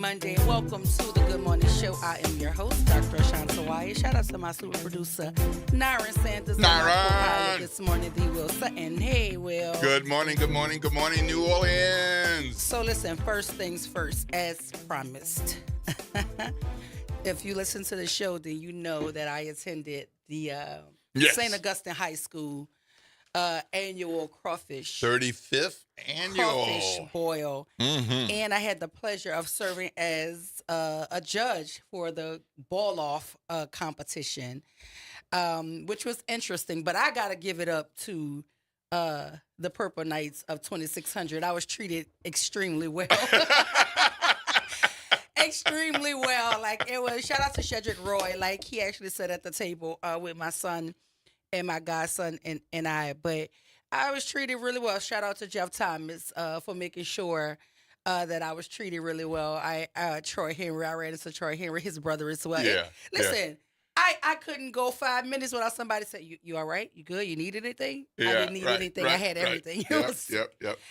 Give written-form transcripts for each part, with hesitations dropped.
Monday, and welcome to the Good Morning Show. I am your host, Dr. Ashanta Wyatt. Shout out to my super producer, Naren Sanders, and my co-pilot this morning, the Will Sutton. Hey, Will. Good morning, good morning, good morning, New Orleans. So listen, first things first, as promised. If you listen to the show, then you know that I attended the St. Augustine High School annual crawfish 35th annual crawfish boil, and I had the pleasure of serving as a judge for the ball off competition, which was interesting. But I gotta give it up to the Purple Knights of 2600. I was treated extremely well. Extremely well. Like, it was, shout out to Shedrick Roy. Like, he actually sat at the table with my son and my godson and I. But I was treated really well. Shout out to Jeff Thomas for making sure that I was treated really well. Troy Henry, I ran into Troy Henry, his brother as well. Yeah. Listen, I couldn't go 5 minutes without somebody saying, you all right? You good? You need anything? Yeah, I didn't need anything. I had everything. Yep.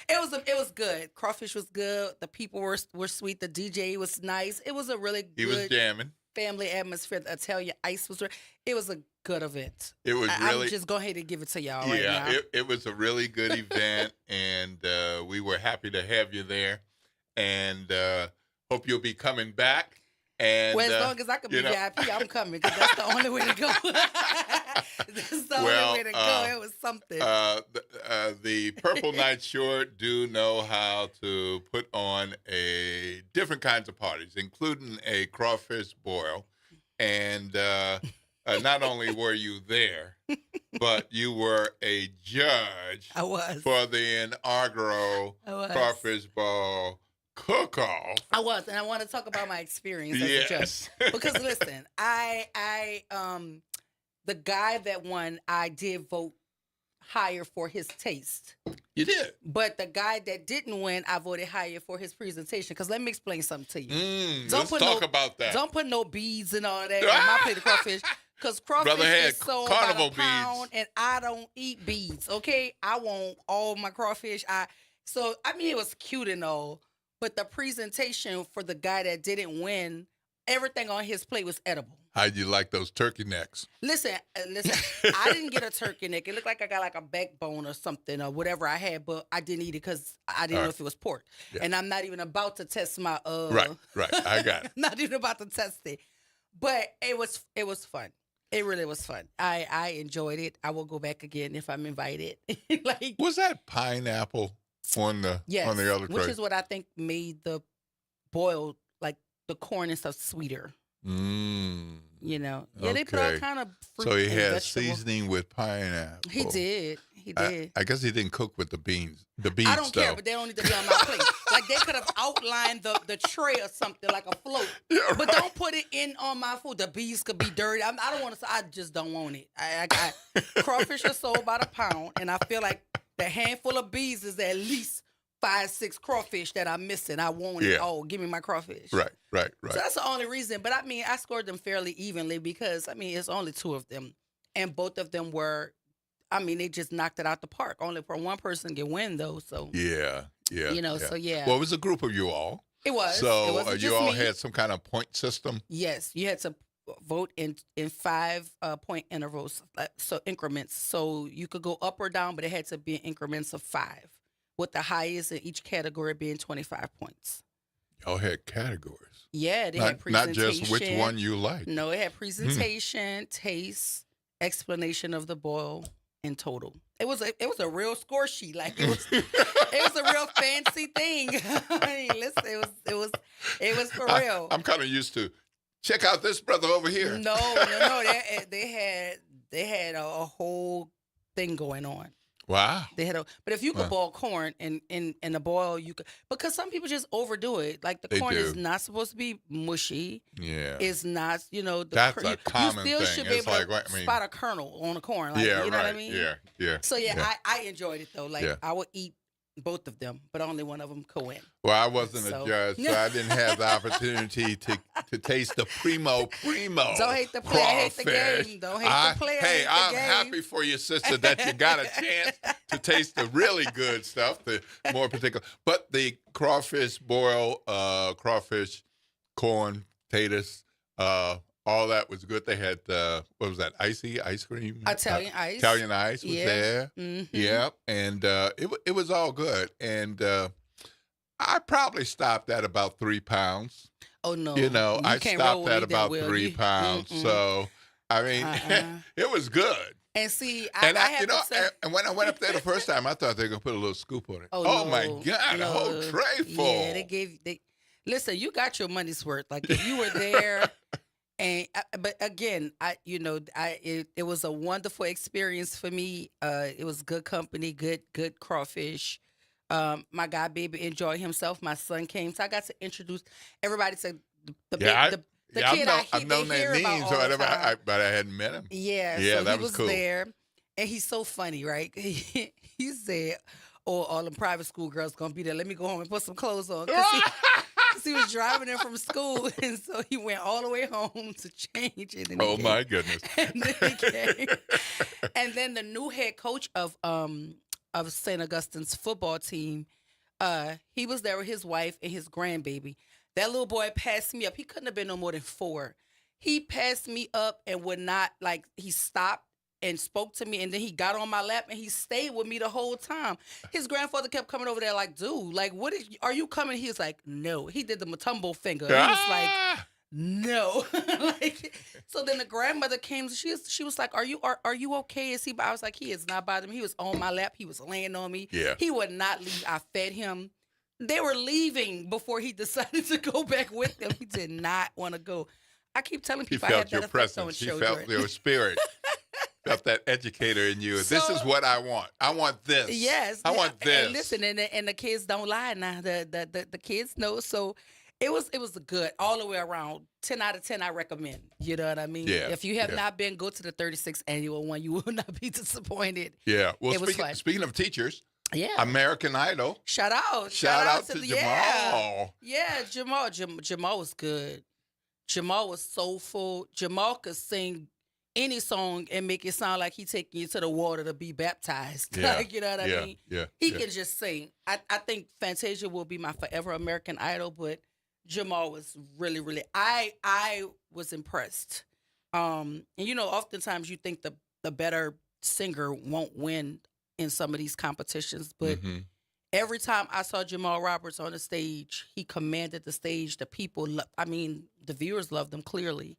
It was good. Crawfish was good. The people were sweet. The DJ was nice. It was a really good. He was jamming. Family atmosphere. The Italian ice was. It was a good event. It was really. I'm just go ahead and give it to y'all right now. Yeah, it was a really good event, and we were happy to have you there, and hope you'll be coming back. And, well, as long as I can be VIP, I'm coming, because that's the only way to go. That's the only way to go. It was something. The Purple Knights sure do know how to put on different kinds of parties, including a crawfish boil. And not only were you there, but you were a judge for the inaugural crawfish boil cook-off. I was, and I want to talk about my experience as a judge. Because listen, the guy that won, I did vote higher for his taste. You did. But the guy that didn't win, I voted higher for his presentation. Because let me explain something to you. Let's talk about that. Don't put no beads and all that on my plate of crawfish. Because crawfish is sold by the pound, and I don't eat beads, okay? I want all my crawfish. It was cute and all. But the presentation for the guy that didn't win, everything on his plate was edible. How'd you like those turkey necks? Listen. I didn't get a turkey neck. It looked like I got like a backbone or something or whatever I had, but I didn't eat it because I didn't know if it was pork. Yeah. And I'm not even about to test my Right. I got it. Not even about to test it. But it was fun. It really was fun. I enjoyed it. I will go back again if I'm invited. Was that pineapple on the other tray? Which is what I think made the boiled, like the corn and stuff, sweeter. You know, they put all kind of fruit. So he had vegetable seasoning with pineapple. He did. I guess he didn't cook with the beans. I don't care, but they don't need to be on my plate. Like, they could have outlined the tray or something, like a float. Yeah, right. But don't put it in on my food. The bees could be dirty. I don't want to. I just don't want it. Crawfish are sold by the pound, and I feel like the handful of bees is at least 5-6 crawfish that I'm missing. I want it all. Give me my crawfish. Right. So that's the only reason. But I scored them fairly evenly because it's only 2 of them, and both of them were. They just knocked it out the park. Only for one person can win though. So yeah. So yeah. Well, it was a group of you all. It was. So it wasn't you just all me. had some kind of point system. Yes, you had to vote in 5 point intervals, so increments. So you could go up or down, but it had to be in increments of 5, with the highest in each category being 25 points. Y'all had categories. Yeah, they had presentation. Not just which one you liked. No, it had presentation, taste, explanation of the boil, in total. It was a real score sheet. Like, it was a real fancy thing. Listen, it was for real. I'm kind of used to. Check out this brother over here. No. They had a whole thing going on. Wow. But if you could boil corn in a boil, you could, because some people just overdo it. Like, the corn is not supposed to be mushy. Yeah. It's not, that's a common you still thing. should be able to spot a kernel on a corn. Like, you know what I mean? Yeah. So I enjoyed it though. Like, I would eat both of them, but only one of them could win. Well, I wasn't a judge, so I didn't have the opportunity to taste the primo. Don't hate the play. I hate the game. Don't hate the play. Hey, I'm happy for your sister that you got a chance to taste the really good stuff, the more particular. But the crawfish boil, crawfish corn, potatoes, all that was good. They had what was that? Icy ice cream. Italian ice. Italian ice was there. Mm-hmm. Yep, and it was all good. And I probably stopped at about 3 pounds. Oh no! I stopped at about 3 pounds. So I mean, it was good. And see, and when I went up there the first time, I thought they were gonna put a little scoop on it. Oh my God, a whole tray full. Yeah, listen, you got your money's worth. Like if you were there, but again, it was a wonderful experience for me. It was good company, good crawfish. My god baby enjoyed himself. My son came, so I got to introduce everybody to the kid I've known their names or whatever, but I hadn't met him. Yeah, so that was cool. There, and he's so funny, right? He said, "Oh, all the private school girls gonna be there. Let me go home and put some clothes on." Cause he was driving in from school, and so he went all the way home to change it. Oh my goodness! And then he came, and then the new head coach of St. Augustine's football team, he was there with his wife and his grandbaby. That little boy passed me up. He couldn't have been no more than 4. He passed me up and would not, he stopped and spoke to me, and then he got on my lap and he stayed with me the whole time. His grandfather kept coming over there like, dude, like, are you coming? He was like, no. He did the Matumbo finger. He was like, no. So then the grandmother came. She was like, are you okay? Is he? I was like, he is not bothering me. He was on my lap. He was laying on me. Yeah. He would not leave. I fed him. They were leaving before he decided to go back with them. He did not want to go. I keep telling people he I felt had your that presence. He felt your spirit. Felt that educator in you. So, this is what I want. I want this. Yes. I want this. And listen, and the kids don't lie now. The kids know. So it was good all the way around. 10 out of 10, I recommend. You know what I mean? Yeah. If you have not been, go to the 36th annual one. You will not be disappointed. Yeah. Well, speaking of teachers, American Idol. Shout out to Jamal. Yeah, Jamal was good. Jamal was soulful. Jamal could sing any song and make it sound like he taking you to the water to be baptized. Yeah. Like, you know what I mean? Yeah. He can just sing. I think Fantasia will be my forever American Idol, but Jamal was really, really, I was impressed. And oftentimes you think the better singer won't win in some of these competitions, but every time I saw Jamal Roberts on the stage, he commanded the stage. The people, the viewers loved him clearly.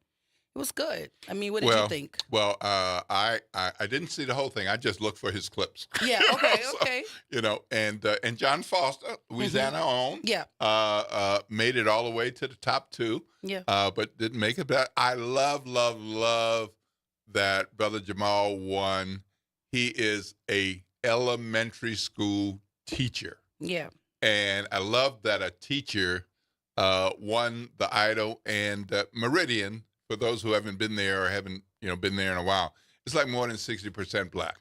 It was good. I mean, what did you think? Well, I didn't see the whole thing. I just looked for his clips. Yeah. Okay. Okay. And John Foster, Louisiana own. Yeah. Made it all the way to the top 2. Yeah. But didn't make it. But I love that Brother Jamal won. He is a elementary school teacher. Yeah. And I love that a teacher won the Idol, and Meridian. For those who haven't been there or haven't, been there in a while, it's like more than 60% Black.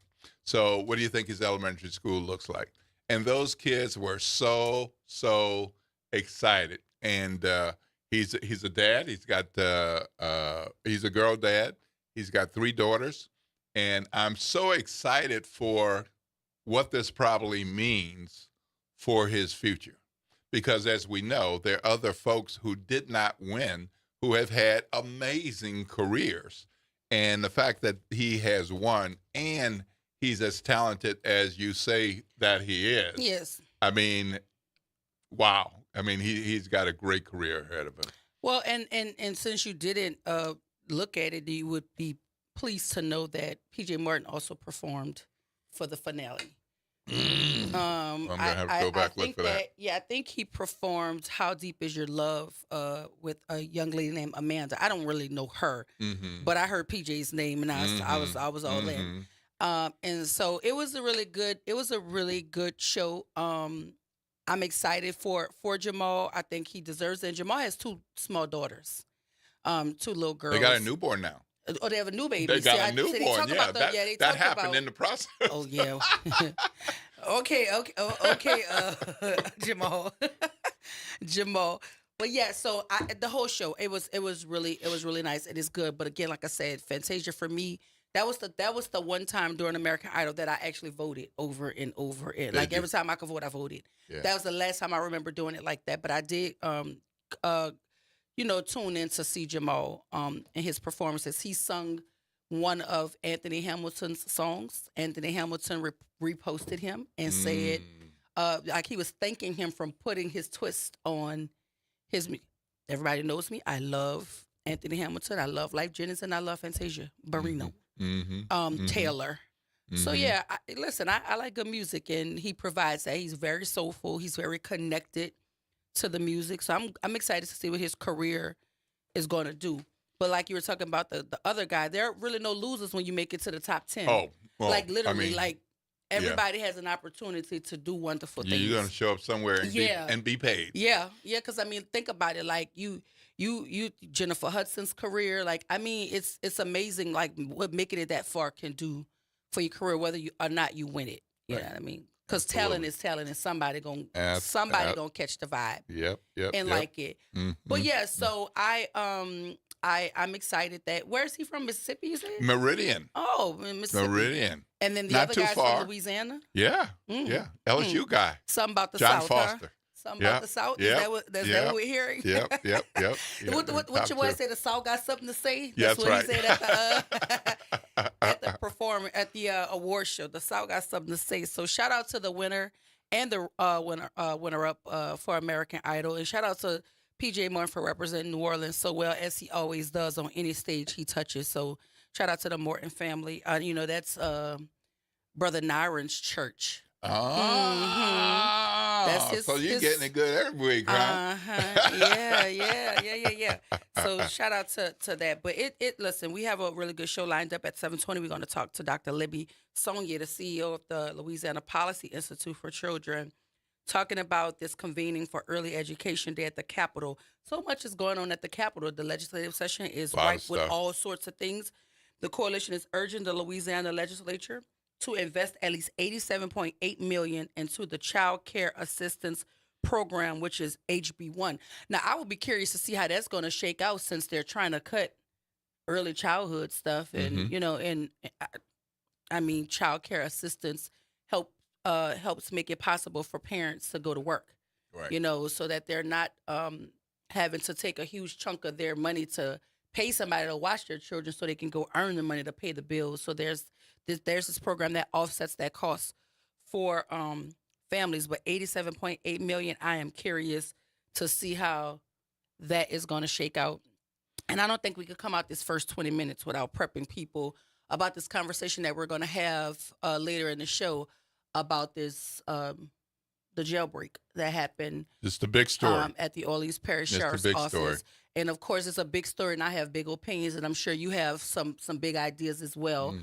So what do you think his elementary school looks like? And those kids were so excited. And he's a dad. He's got he's a girl dad. He's got 3 daughters, and I'm so excited for what this probably means for his future, because as we know, there are other folks who did not win who have had amazing careers. And the fact that he has won and he's as talented as you say that he is. Yes. I mean, wow. I mean, he's got a great career ahead of him. Well, and since you didn't look at it, you would be pleased to know that PJ Morton also performed for the finale. I'm gonna have to go back look for that. Yeah, I think he performed "How Deep Is Your Love" with a young lady named Amanda. I don't really know her, but I heard PJ's name and I was all in. And so it was a really good show. I'm excited for Jamal. I think he deserves it. And Jamal has 2 small daughters, 2 little girls. They got a newborn now. Oh, they have a new baby. They got a newborn. That happened in the process. Oh yeah. Okay, Jamal. But yeah, so the whole show, it was really nice. It is good. But again, like I said, Fantasia for me, that was the one time during American Idol that I actually voted over and over and like every time I could vote, I voted. Yeah. That was the last time I remember doing it like that. But I did tune in to see Jamal and his performances. He sung one of Anthony Hamilton's songs. Anthony Hamilton reposted him and said, like he was thanking him from putting his twist on his. Everybody knows me. I love Anthony Hamilton. I love Life Jennings, and I love Fantasia Barrino, Taylor. So yeah, listen, I like good music, and he provides that. He's very soulful. He's very connected to the music. So I'm excited to see what his career is going to do. But like you were talking about the other guy, there are really no losers when you make it to the top 10. Oh, well, like literally, everybody has an opportunity to do wonderful things. You're gonna show up somewhere and be paid. Yeah. Because think about it. Like you Jennifer Hudson's career. Like it's amazing. Like what making it that far can do for your career, whether you or not you win it. You know what I mean? Because talent is talent, and somebody gonna catch the vibe. Yep. And like it. But yeah, so I'm excited that where's he from? Mississippi, you said? Meridian. Oh, Mississippi. Meridian. And then the Not other too guy's far. from Louisiana? Yeah. LSU guy. Something about the John South. Foster. Huh? Something about the South? Yep. Is that what we're hearing? Yep. What your boy said, the South got something to say? That's what right. he said at the at the award show. The South got something to say. So shout out to the winner and the winner up for American Idol, and shout out to PJ Morton for representing New Orleans so well as he always does on any stage he touches. So shout out to the Morton family. That's Brother Nyron's church. That's so you're getting it good every week, huh? Yeah. So shout out to that. But listen, we have a really good show lined up at 7:20. We're going to talk to Dr. Libby Sonia, the CEO of the Louisiana Policy Institute for Children, talking about this convening for Early Education Day at the Capitol. So much is going on at the Capitol. The legislative session is ripe with all sorts of things. The coalition is urging the Louisiana legislature to invest at least $87.8 million into the Child Care Assistance Program, which is HB1. Now, I would be curious to see how that's going to shake out since they're trying to cut early childhood stuff, and child care assistance helps make it possible for parents to go to work, right? So that they're not having to take a huge chunk of their money to pay somebody to watch their children so they can go earn the money to pay the bills. So there's this program that offsets that cost for families. But $87.8 million, I am curious to see how that is going to shake out. And I don't think we could come out this first 20 minutes without prepping people about this conversation that we're going to have later in the show about this, the jailbreak that happened. It's the big story. At the Orleans Parish Sheriff's Office. Story. And of course, it's a big story, and I have big opinions, and I'm sure you have some big ideas as well.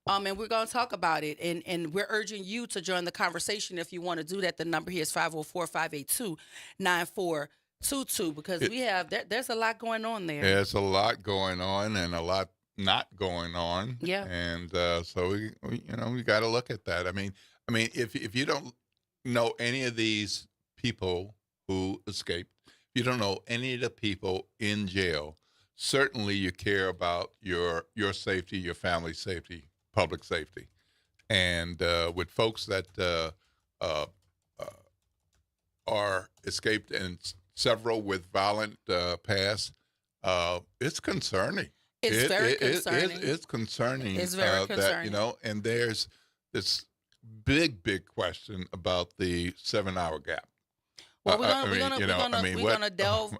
And we're going to talk about it, and we're urging you to join the conversation. If you want to do that, the number here is 504-582-9422, because there's a lot going on there. There's a lot going on and a lot not going on. Yeah. And so we got to look at that. I mean, if you don't know any of these people who escaped, you don't know any of the people in jail, certainly you care about your safety, your family's safety, public safety. And with folks that are escaped and several with violent past, it's concerning. It's very concerning. It's concerning. It's very concerning. That, and there's this big question about the 7-hour gap. Well, we're gonna delve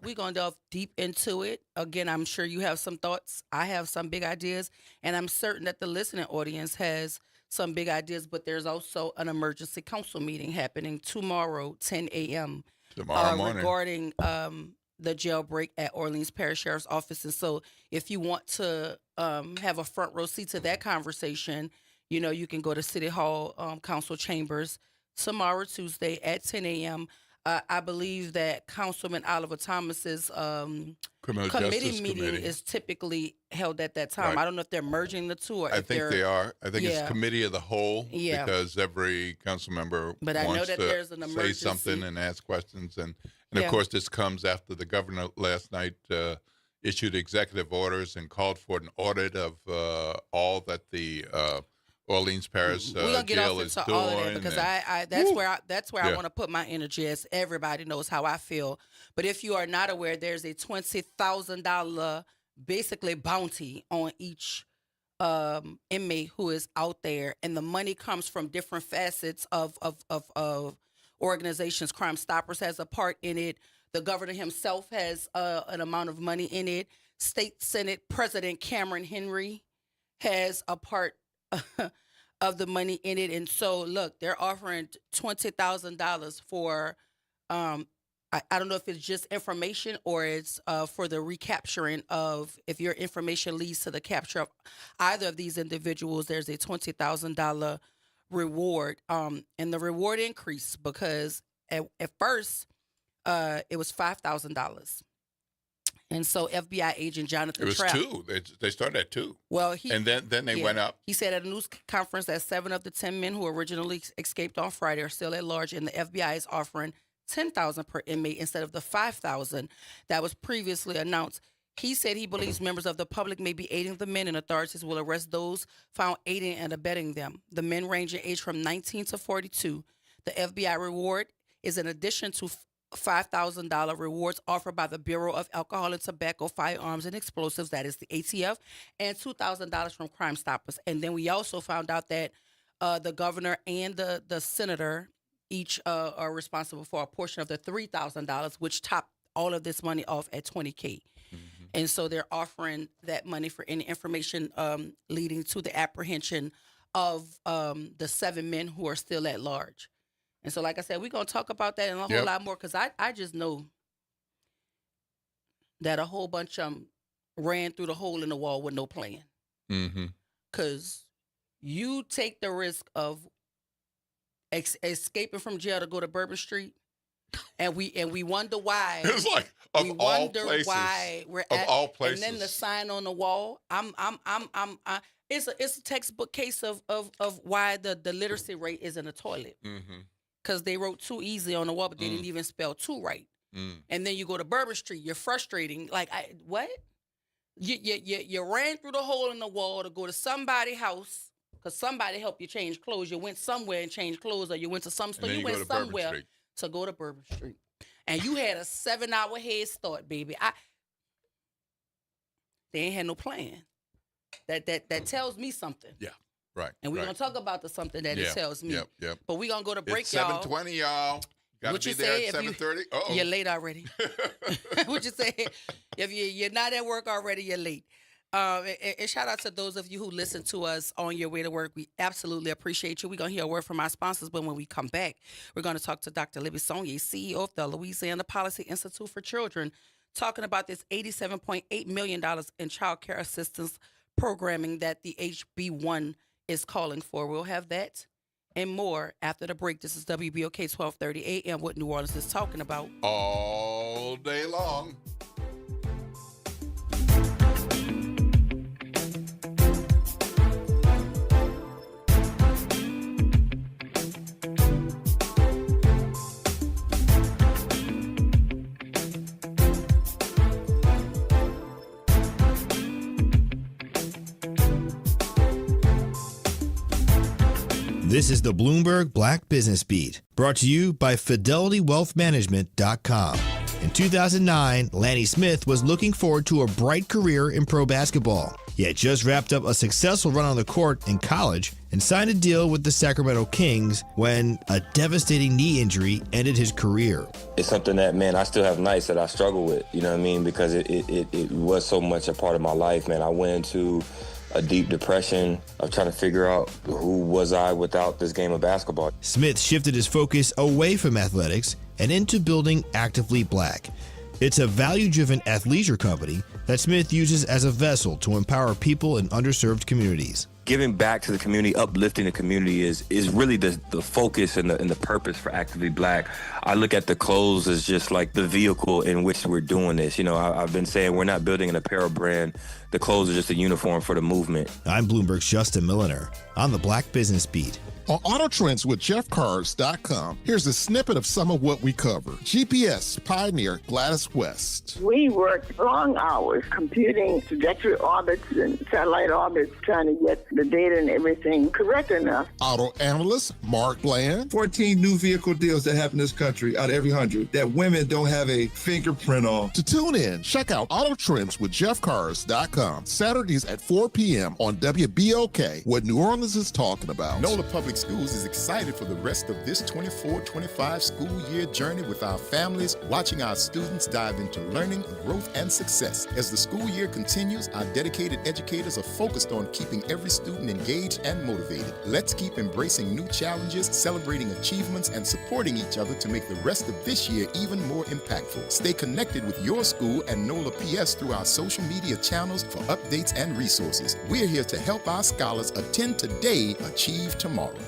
deep into it. Again, I'm sure you have some thoughts. I have some big ideas, and I'm certain that the listening audience has some big ideas. But there's also an emergency council meeting happening tomorrow, 10 a.m. Tomorrow morning, regarding the jailbreak at Orleans Parish Sheriff's Office. And so, if you want to have a front row seat to that conversation, you can go to City Hall Council Chambers tomorrow, Tuesday at 10 a.m. I believe that Councilman Oliver Thomas's committee meeting is typically held at that time. Right. I don't know if they're merging the two. Or I think they are. I think it's committee of the whole because every council member wants to say something and ask questions. And of course, this comes after the governor last night issued executive orders and called for an audit of all that the Orleans Parish We're gonna get jail off is into doing. all of that because that's where I want to put my energy, as everybody knows how I feel. But if you are not aware, there's a $20,000 basically bounty on each inmate who is out there, and the money comes from different facets of organizations. Crime Stoppers has a part in it. The governor himself has an amount of money in it. State Senate President Cameron Henry has a part of the money in it. And so, look, they're offering $20,000 for, I don't know if it's just information or it's for the recapturing of, if your information leads to the capture of either of these individuals, there's a $20,000 reward. And the reward increased because at first it was $5,000. And so FBI agent Jonathan It was Trapp, 2. They started at 2. Well, and then they went up. He said at a news conference that 7 of the 10 men who originally escaped on Friday are still at large, and the FBI is offering $10,000 per inmate instead of the $5,000 that was previously announced. He said he believes members of the public may be aiding the men, and authorities will arrest those found aiding and abetting them. The men range in age from 19 to 42. The FBI reward is in addition to $5,000 rewards offered by the Bureau of Alcohol and Tobacco, Firearms, and Explosives, that is the ATF, and $2,000 from Crime Stoppers. And then we also found out that the governor and the senator each are responsible for a portion of the $3,000, which topped all of this money off at $20K. And so they're offering that money for any information leading to the apprehension of the 7 men who are still at large. And so, like I said, we're going to talk about that and a whole lot more, because I just know that a whole bunch of them ran through the hole in the wall with no plan. Because you take the risk of escaping from jail to go to Bourbon Street, and we wonder why. It's like, of all places. Why we're of at, all places. And then the sign on the wall. It's a textbook case of why the literacy rate is in the toilet. Because they wrote too easy on the wall, but they didn't even spell too right. And then you go to Bourbon Street, you're frustrating. Like, what? You ran through the hole in the wall to go to somebody's house because somebody helped you change clothes. You went somewhere and changed clothes, or you went to some store. You went somewhere to go to Bourbon Street. And you had a 7-hour head start, baby. They ain't had no plan. That tells me something. Yeah. Right. And we're going to talk about something that it tells me. Yep. But we're going to go to break, it's y'all. 7:20, y'all. Got to be there at 7:30. You're late already. What you say? If you're not at work already, you're late. And shout out to those of you who listen to us on your way to work. We absolutely appreciate you. We're going to hear a word from our sponsors, but when we come back, we're going to talk to Dr. Libby Sonnier, CEO of the Louisiana Policy Institute for Children, talking about this $87.8 million in child care assistance programming that the HB1 is calling for. We'll have that and more after the break. This is WBOK 1230 AM, what New Orleans is talking about all day long. This is the Bloomberg Black Business Beat, brought to you by FidelityWealthManagement.com. In 2009, Lanny Smith was looking forward to a bright career in pro basketball. He had just wrapped up a successful run on the court in college and signed a deal with the Sacramento Kings when a devastating knee injury ended his career. It's something that, man, I still have nights that I struggle with, you know what I mean? Because it was so much a part of my life, man. I went into a deep depression of trying to figure out who was I without this game of basketball. Smith shifted his focus away from athletics and into building Actively Black. It's a value-driven athleisure company that Smith uses as a vessel to empower people in underserved communities. Giving back to the community, uplifting the community is really the focus and the purpose for Actively Black. I look at the clothes as just like the vehicle in which we're doing this. You know, I've been saying we're not building an apparel brand The clothes are just a uniform for the movement. I'm Bloomberg's Justin Milliner on the Black Business Beat. On Auto Trends with JeffCars.com, here's a snippet of some of what we cover. GPS pioneer Gladys West. We worked long hours computing trajectory orbits and satellite orbits, trying to get the data and everything correct enough. Auto analyst Mark Bland. 14 new vehicle deals that happen in this country out of every 100 that women don't have a fingerprint on. To tune in, check out Auto Trends with JeffCars.com, Saturdays at 4 p.m. on WBOK, what New Orleans is talking about. NOLA Public Schools is excited for the rest of this 24-25 school year journey with our families, watching our students dive into learning, growth, and success. As the school year continues, our dedicated educators are focused on keeping every student engaged and motivated. Let's keep embracing new challenges, celebrating achievements, and supporting each other to make the rest of this year even more impactful. Stay connected with your school and NOLA PS through our social media channels for updates and resources. We're here to help our scholars attend today, achieve tomorrow.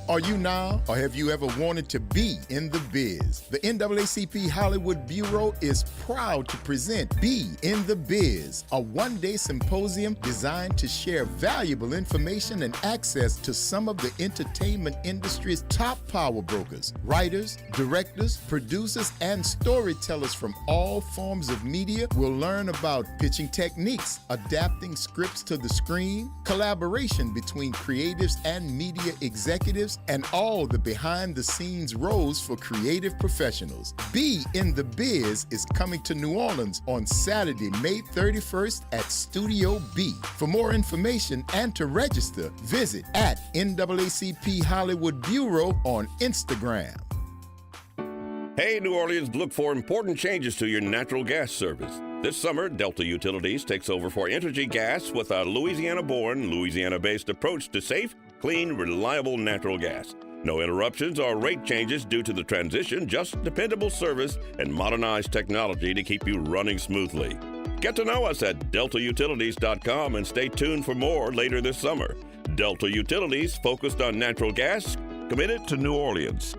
Are you now, or have you ever wanted to be in the biz? The NAACP Hollywood Bureau is proud to present Be in the Biz, a one-day symposium designed to share valuable information and access to some of the entertainment industry's top power brokers, writers, directors, producers, and storytellers from all forms of media will learn about pitching techniques, adapting scripts to the screen, collaboration between creatives and media executives, and all the behind-the-scenes roles for creative professionals. Be in the Biz is coming to New Orleans on Saturday, May 31st at Studio B. For more information and to register, visit at NAACP Hollywood Bureau on Instagram. Hey, New Orleans, look for important changes to your natural gas service. This summer, Delta Utilities takes over for Entergy Gas with a Louisiana-born, Louisiana-based approach to safe, clean, reliable natural gas. No interruptions or rate changes due to the transition, just dependable service and modernized technology to keep you running smoothly. Get to know us at deltautilities.com and stay tuned for more later this summer. Delta Utilities, focused on natural gas, committed to New Orleans.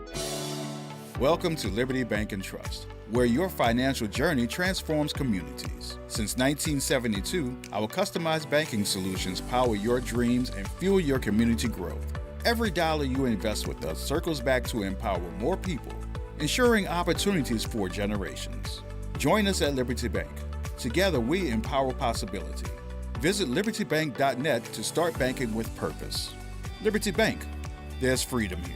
Welcome to Liberty Bank and Trust, where your financial journey transforms communities. Since 1972, our customized banking solutions power your dreams and fuel your community growth. Every dollar you invest with us circles back to empower more people, ensuring opportunities for generations. Join us at Liberty Bank. Together, we empower possibility. Visit libertybank.net to start banking with purpose. Liberty Bank, there's freedom here.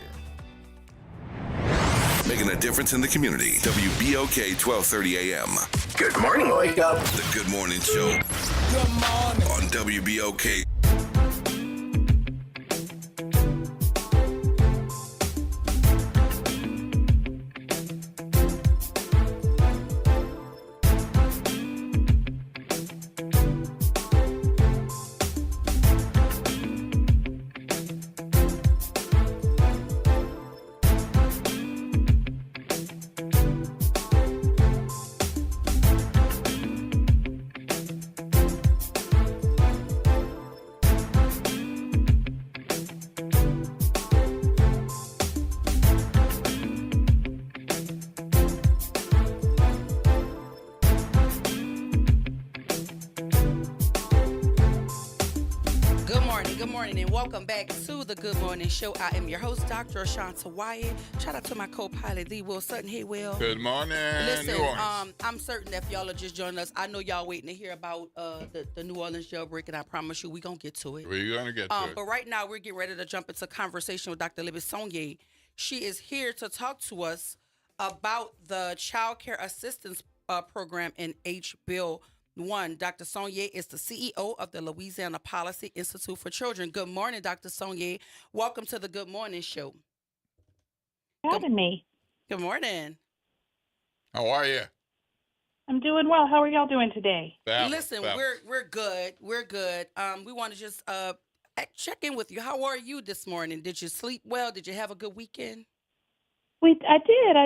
Making a difference in the community. WBOK 1230 AM. Good morning, wake up. The Good Morning Show. Good morning. On WBOK. Welcome back to the Good Morning Show. I am your host, Dr. Ashanta Wyatt. Shout out to my co-pilot, Lee Will Sutton. Hey, Will. Good morning. Listen, I'm certain that if y'all are just joining us, I know y'all waiting to hear about the New Orleans jailbreak, and I promise you, we're going to get to it. We're going to get to it. But right now, we're getting ready to jump into conversation with Dr. Libby Sonye. She is here to talk to us about the Child Care Assistance Program in H-Bill 1. Dr. Sonye is the CEO of the Louisiana Policy Institute for Children. Good morning, Dr. Sonye. Welcome to the Good Morning Show. Having me. Good morning. How are you? I'm doing well. How are y'all doing today? Listen, we're good. We're good. We want to just check in with you. How are you this morning? Did you sleep well? Did you have a good weekend? I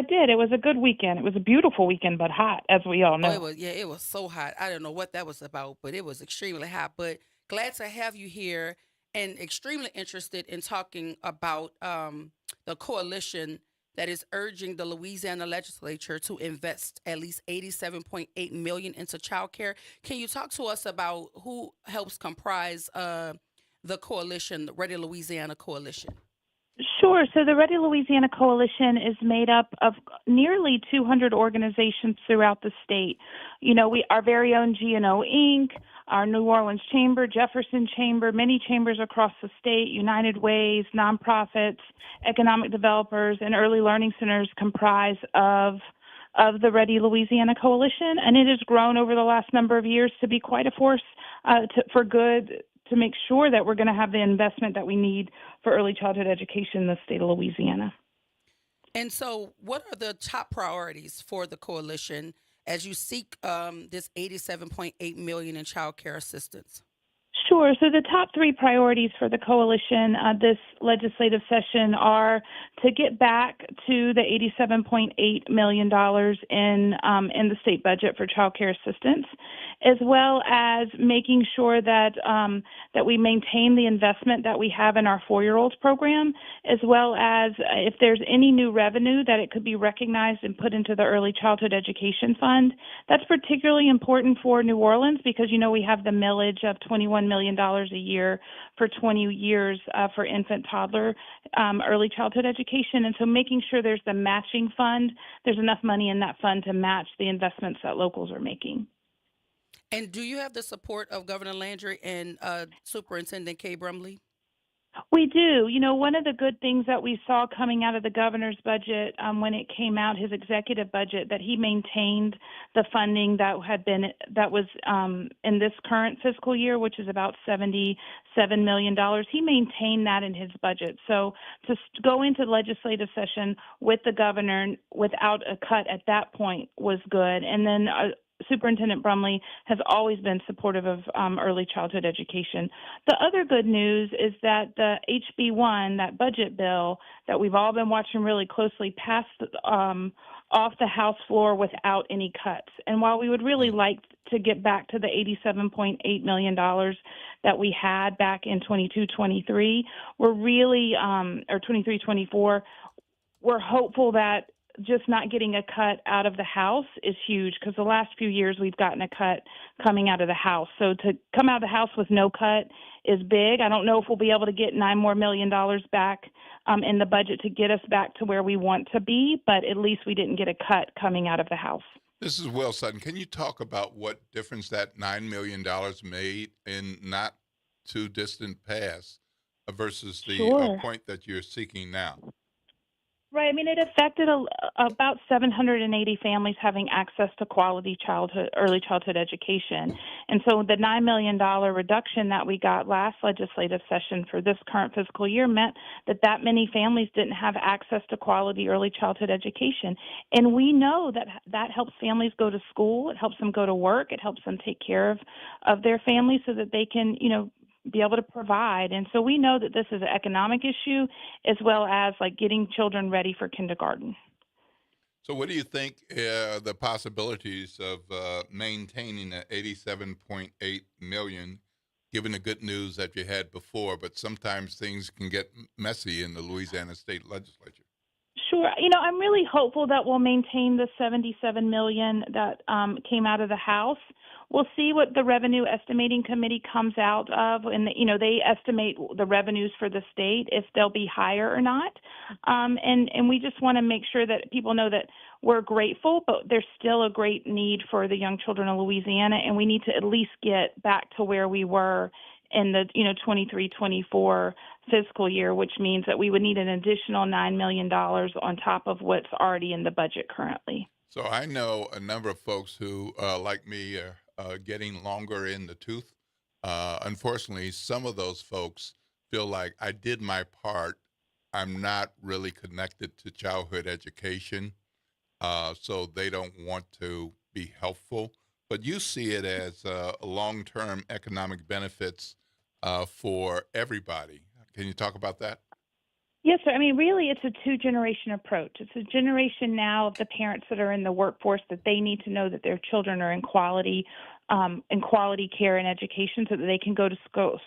did. It was a good weekend. It was a beautiful weekend, but hot, as we all know. It was so hot. I don't know what that was about, but it was extremely hot. But glad to have you here and extremely interested in talking about the coalition that is urging the Louisiana legislature to invest at least $87.8 million into child care. Can you talk to us about who helps comprise the coalition, the Ready Louisiana Coalition? Sure. So the Ready Louisiana Coalition is made up of nearly 200 organizations throughout the state. You know, our very own GNO Inc., our New Orleans Chamber, Jefferson Chamber, many chambers across the state, United Ways, nonprofits, economic developers, and early learning centers comprise of the Ready Louisiana Coalition, and it has grown over the last number of years to be quite a force for good, to make sure that we're going to have the investment that we need for early childhood education in the state of Louisiana. And so what are the top priorities for the coalition as you seek this $87.8 million in child care assistance? Sure. So the top three priorities for the coalition this legislative session are to get back to the $87.8 million in the state budget for child care assistance, as well as making sure that that we maintain the investment that we have in our 4-year-olds program, as well as if there's any new revenue that it could be recognized and put into the Early Childhood Education Fund. That's particularly important for New Orleans because, you know, we have the millage of $21 million a year for 20 years for infant, toddler, early childhood education. And so making sure there's the matching fund, there's enough money in that fund to match the investments that locals are making. And do you have the support of Governor Landry and Superintendent Kay Brumley? We do. You know, one of the good things that we saw coming out of the governor's budget when it came out, his executive budget, that he maintained the funding that was in this current fiscal year, which is about $77 million. He maintained that in his budget. So to go into legislative session with the governor without a cut at that point was good. And then Superintendent Brumley has always been supportive of early childhood education. The other good news is that the HB1, that budget bill that we've all been watching really closely, passed off the House floor without any cuts. And while we would really like to get back to the $87.8 million that we had back in 22-23, we're really, or 23-24, we're hopeful that just not getting a cut out of the House is huge because the last few years we've gotten a cut coming out of the House. So to come out of the House with no cut is big. I don't know if we'll be able to get $9 million back in the budget to get us back to where we want to be, but at least we didn't get a cut coming out of the House. This is Will Sutton. Can you talk about what difference that $9 million made in not too distant past versus the point that you're seeking now? Right. I mean, it affected about 780 families having access to quality early childhood education. And so the $9 million reduction that we got last legislative session for this current fiscal year meant that many families didn't have access to quality early childhood education. And we know that helps families go to school. It helps them go to work. It helps them take care of their families so that they can, you know, be able to provide. And so we know that this is an economic issue as well as like getting children ready for kindergarten. So what do you think the possibilities of maintaining the $87.8 million, given the good news that you had before, but sometimes things can get messy in the Louisiana State Legislature? Sure. You know, I'm really hopeful that we'll maintain the $77 million that came out of the House. We'll see what the Revenue Estimating Committee comes out of, and you know they estimate the revenues for the state if they'll be higher or not. And we just want to make sure that people know that we're grateful, but there's still a great need for the young children of Louisiana, and we need to at least get back to where we were in the 23-24 fiscal year, which means that we would need an additional $9 million on top of what's already in the budget currently. So I know a number of folks who, like me, are getting longer in the tooth. Unfortunately, some of those folks feel like I did my part. I'm not really connected to childhood education, so they don't want to be helpful. But you see it as long-term economic benefits for everybody. Can you talk about that? Yes, sir. I mean, really, it's a two-generation approach. It's a generation now of the parents that are in the workforce that they need to know that their children are in quality and quality care and education so that they can go to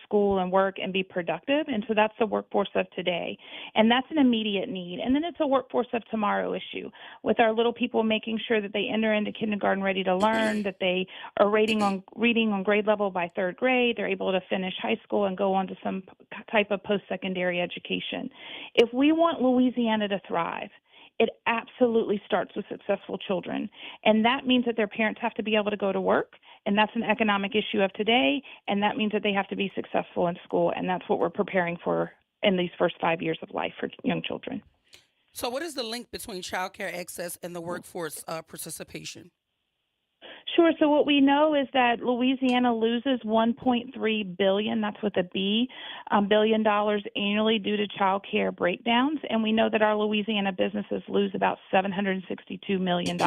school and work and be productive. And so that's the workforce of today. And that's an immediate need. And then it's a workforce of tomorrow issue with our little people making sure that they enter into kindergarten ready to learn, that they are reading on grade level by third grade, they're able to finish high school and go on to some type of post-secondary education. If we want Louisiana to thrive, it absolutely starts with successful children. And that means that their parents have to be able to go to work, and that's an economic issue of today, and that means that they have to be successful in school, and that's what we're preparing for in these first 5 years of life for young children. So what is the link between child care access and the workforce participation? Sure. So what we know is that Louisiana loses $1.3 billion, that's with a B, $billion annually due to child care breakdowns. And we know that our Louisiana businesses lose about $762 million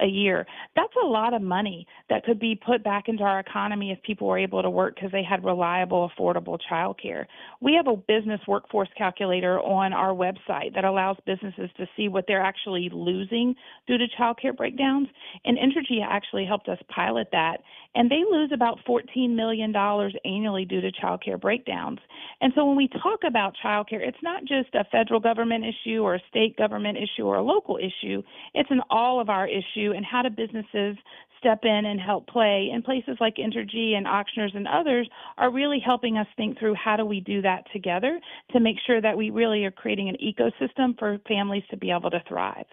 a year. That's a lot of money that could be put back into our economy if people were able to work because they had reliable, affordable child care. We have a business workforce calculator on our website that allows businesses to see what they're actually losing due to child care breakdowns. And Entergy actually helped us pilot that, and they lose about $14 million annually due to child care breakdowns. And so when we talk about child care, it's not just a federal government issue or a state government issue or a local issue. It's an all of our issue, and how do businesses step in and help play. And places like Entergy and Auctioneers and others are really helping us think through how do we do that together to make sure that we really are creating an ecosystem for families to be able to thrive.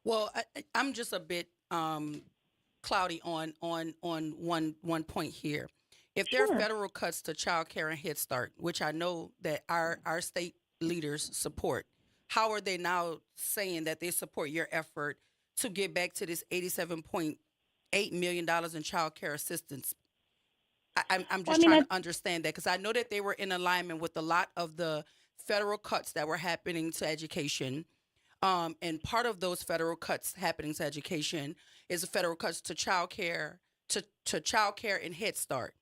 Well, I'm just a bit cloudy on one point here. If there are federal cuts to child care and Head Start, which I know that our state leaders support, how are they now saying that they support your effort to get back to this $87.8 million in child care assistance? I'm just trying to understand that, because I know that they were in alignment with a lot of the federal cuts that were happening to education. And part of those federal cuts happening to education is the federal cuts to child care, to child care and Head Start.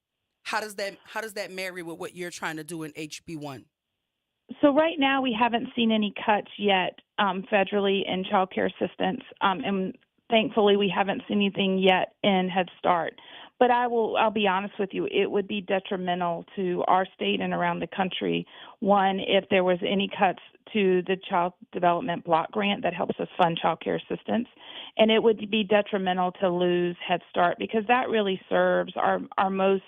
How does that marry with what you're trying to do in HB1? So right now we haven't seen any cuts yet federally in child care assistance, and thankfully we haven't seen anything yet in Head Start. But I'll be honest with you, it would be detrimental to our state and around the country, one, if there was any cuts to the Child Development Block Grant that helps us fund child care assistance. And it would be detrimental to lose Head Start, because that really serves our most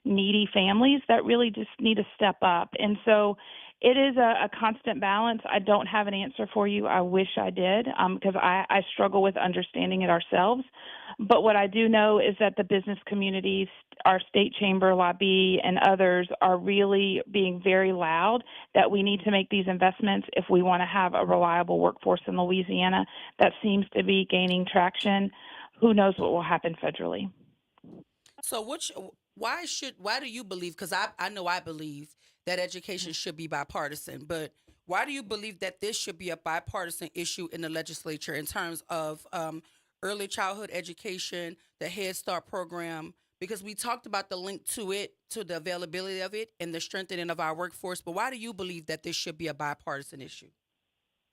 needy families that really just need to step up. And so it is a constant balance. I don't have an answer for you. I wish I did, because I struggle with understanding it ourselves. But what I do know is that the business communities, our state chamber lobby, and others are really being very loud that we need to make these investments if we want to have a reliable workforce in Louisiana. That seems to be gaining traction. Who knows what will happen federally? So why do you believe, because I know I believe that education should be bipartisan, but why do you believe that this should be a bipartisan issue in the legislature in terms of early childhood education, the Head Start program? Because we talked about the link to it, to the availability of it, and the strengthening of our workforce. But why do you believe that this should be a bipartisan issue?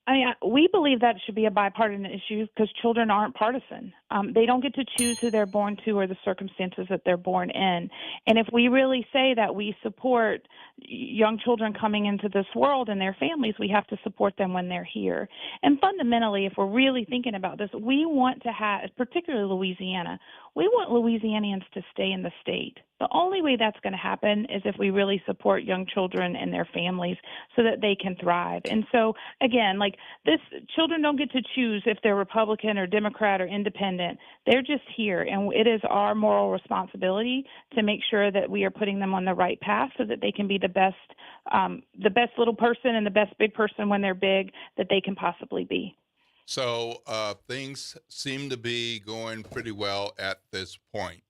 I mean, we believe that it should be a bipartisan issue because children aren't partisan. They don't get to choose who they're born to or the circumstances that they're born in. And if we really say that we support young children coming into this world and their families, we have to support them when they're here. And fundamentally, if we're really thinking about this, we want to have, particularly Louisiana, we want Louisianians to stay in the state. The only way that's going to happen is if we really support young children and their families so that they can thrive. And so, again, like this, children don't get to choose if they're Republican or Democrat or independent. They're just here, and it is our moral responsibility to make sure that we are putting them on the right path so that they can be the best little person and the best big person when they're big that they can possibly be. So things seem to be going pretty well at this point.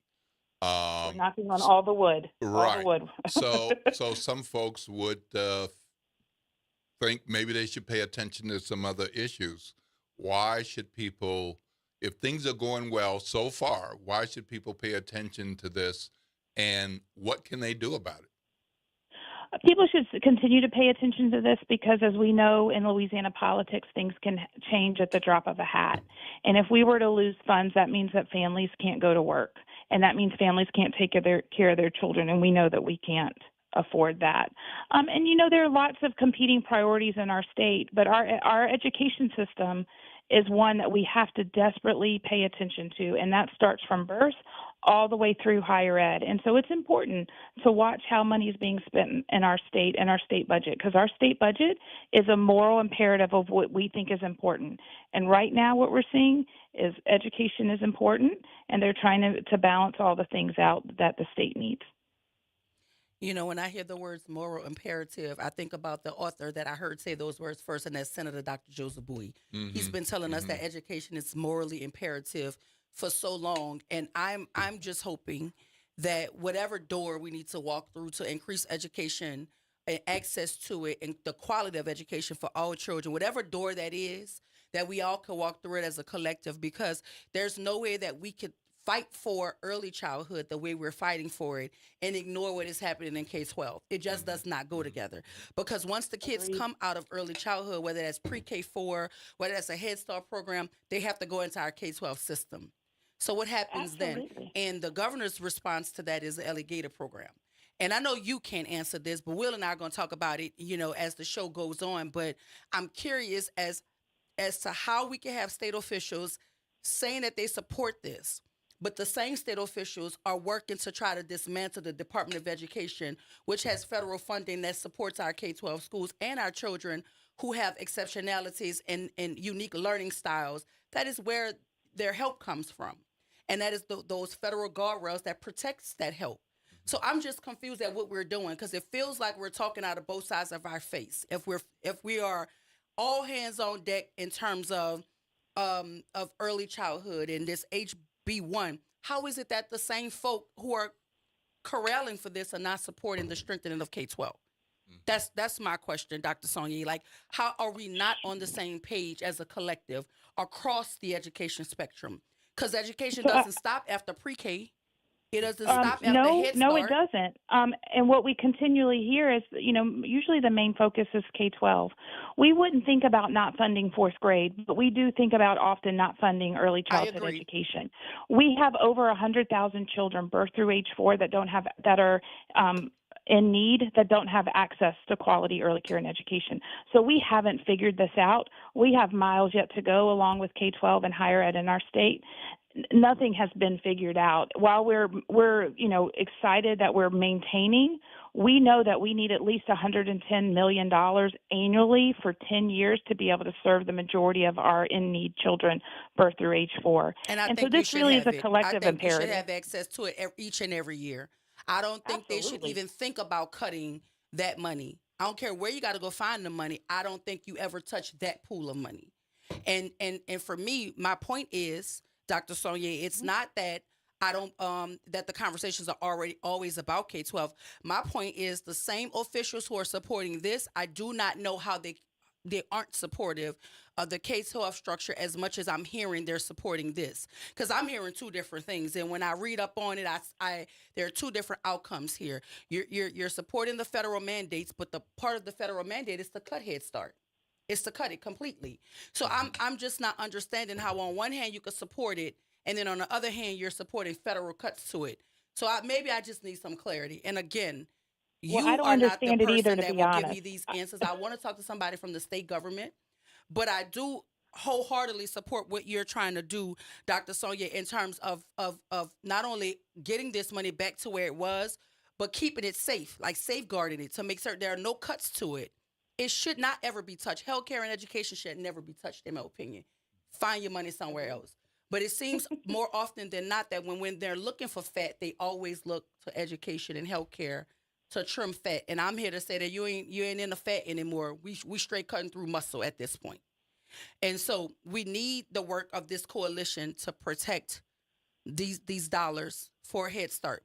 We're knocking on all the wood. Right. All the wood. So some folks would think maybe they should pay attention to some other issues. Why should people, if things are going well so far, why should people pay attention to this, and what can they do about it? People should continue to pay attention to this because, as we know, in Louisiana politics, things can change at the drop of a hat. And if we were to lose funds, that means that families can't go to work. and that means families can't take care of their children, and we know that we can't afford that. And there are lots of competing priorities in our state, but our education system is one that we have to desperately pay attention to, and that starts from birth all the way through higher ed. And so it's important to watch how money is being spent in our state and our state budget, because our state budget is a moral imperative of what we think is important. And right now what we're seeing is education is important, and they're trying to balance all the things out that the state needs. When I hear the words moral imperative, I think about the author that I heard say those words first, and that's Senator Dr. Joseph Bowie. Mm-hmm. He's been telling us that education is morally imperative for so long, and I'm just hoping that whatever door we need to walk through to increase education and access to it and the quality of education for all children, whatever door that is, that we all can walk through it as a collective, because there's no way that we could fight for early childhood the way we're fighting for it and ignore what is happening in K-12. It just does not go together. Because once the kids come out of early childhood, whether that's pre-K4, whether that's a Head Start program, they have to go into our K-12 system. So what happens then? And the governor's response to that is the Alligator program. And I know you can't answer this, but Will and I are going to talk about it, as the show goes on. But I'm curious as to how we can have state officials saying that they support this, but the same state officials are working to try to dismantle the Department of Education, which has federal funding that supports our K-12 schools and our children who have exceptionalities and unique learning styles. That is where their help comes from. And that is those federal guardrails that protects that help. So I'm just confused at what we're doing, because it feels like we're talking out of both sides of our face. If we are all hands on deck in terms of early childhood and this HB1, how is it that the same folk who are corralling for this are not supporting the strengthening of K-12? That's my question, Dr. Sonia. Like, how are we not on the same page as a collective across the education spectrum? Because education doesn't stop after pre-K. It doesn't stop after Head Start. No, it doesn't. And what we continually hear is, usually the main focus is K-12. We wouldn't think about not funding fourth grade, but we do think about often not funding early childhood education. We have over 100,000 children birth through age 4 that are in need, that don't have access to quality early care and education. So we haven't figured this out. We have miles yet to go along with K-12 and higher ed in our state. Nothing has been figured out. While we're excited that we're maintaining, we know that we need at least $110 million annually for 10 years to be able to serve the majority of our in-need children birth through age 4. And so this really is a collective imperative. You should have access to it each and every year. I don't think they should even think about cutting that money. I don't care where you got to go find the money. I don't think you ever touch that pool of money. And for me, my point is, Dr. Sonia, it's not that I don't that the conversations are always about K-12. My point is the same officials who are supporting this, I do not know how they aren't supportive of the K-12 structure as much as I'm hearing they're supporting this. Because I'm hearing two different things, and when I read up on it, there are two different outcomes here. You're supporting the federal mandates, but the part of the federal mandate is to cut Head Start. It's to cut it completely. So I'm just not understanding how on one hand you could support it, and then on the other hand you're supporting federal cuts to it. So maybe I just need some clarity. And again, I don't understand it either, to be honest. Give me these answers. I want to talk to somebody from the state government, but I do wholeheartedly support what you're trying to do, Dr. Sonia, in terms of not only getting this money back to where it was, but keeping it safe, like safeguarding it to make certain there are no cuts to it. It should not ever be touched. Healthcare and education should never be touched, in my opinion. Find your money somewhere else. But it seems more often than not that when they're looking for fat, they always look to education and healthcare to trim fat. And I'm here to say that you ain't in the fat anymore. We straight cutting through muscle at this point. And so we need the work of this coalition to protect these dollars for Head Start.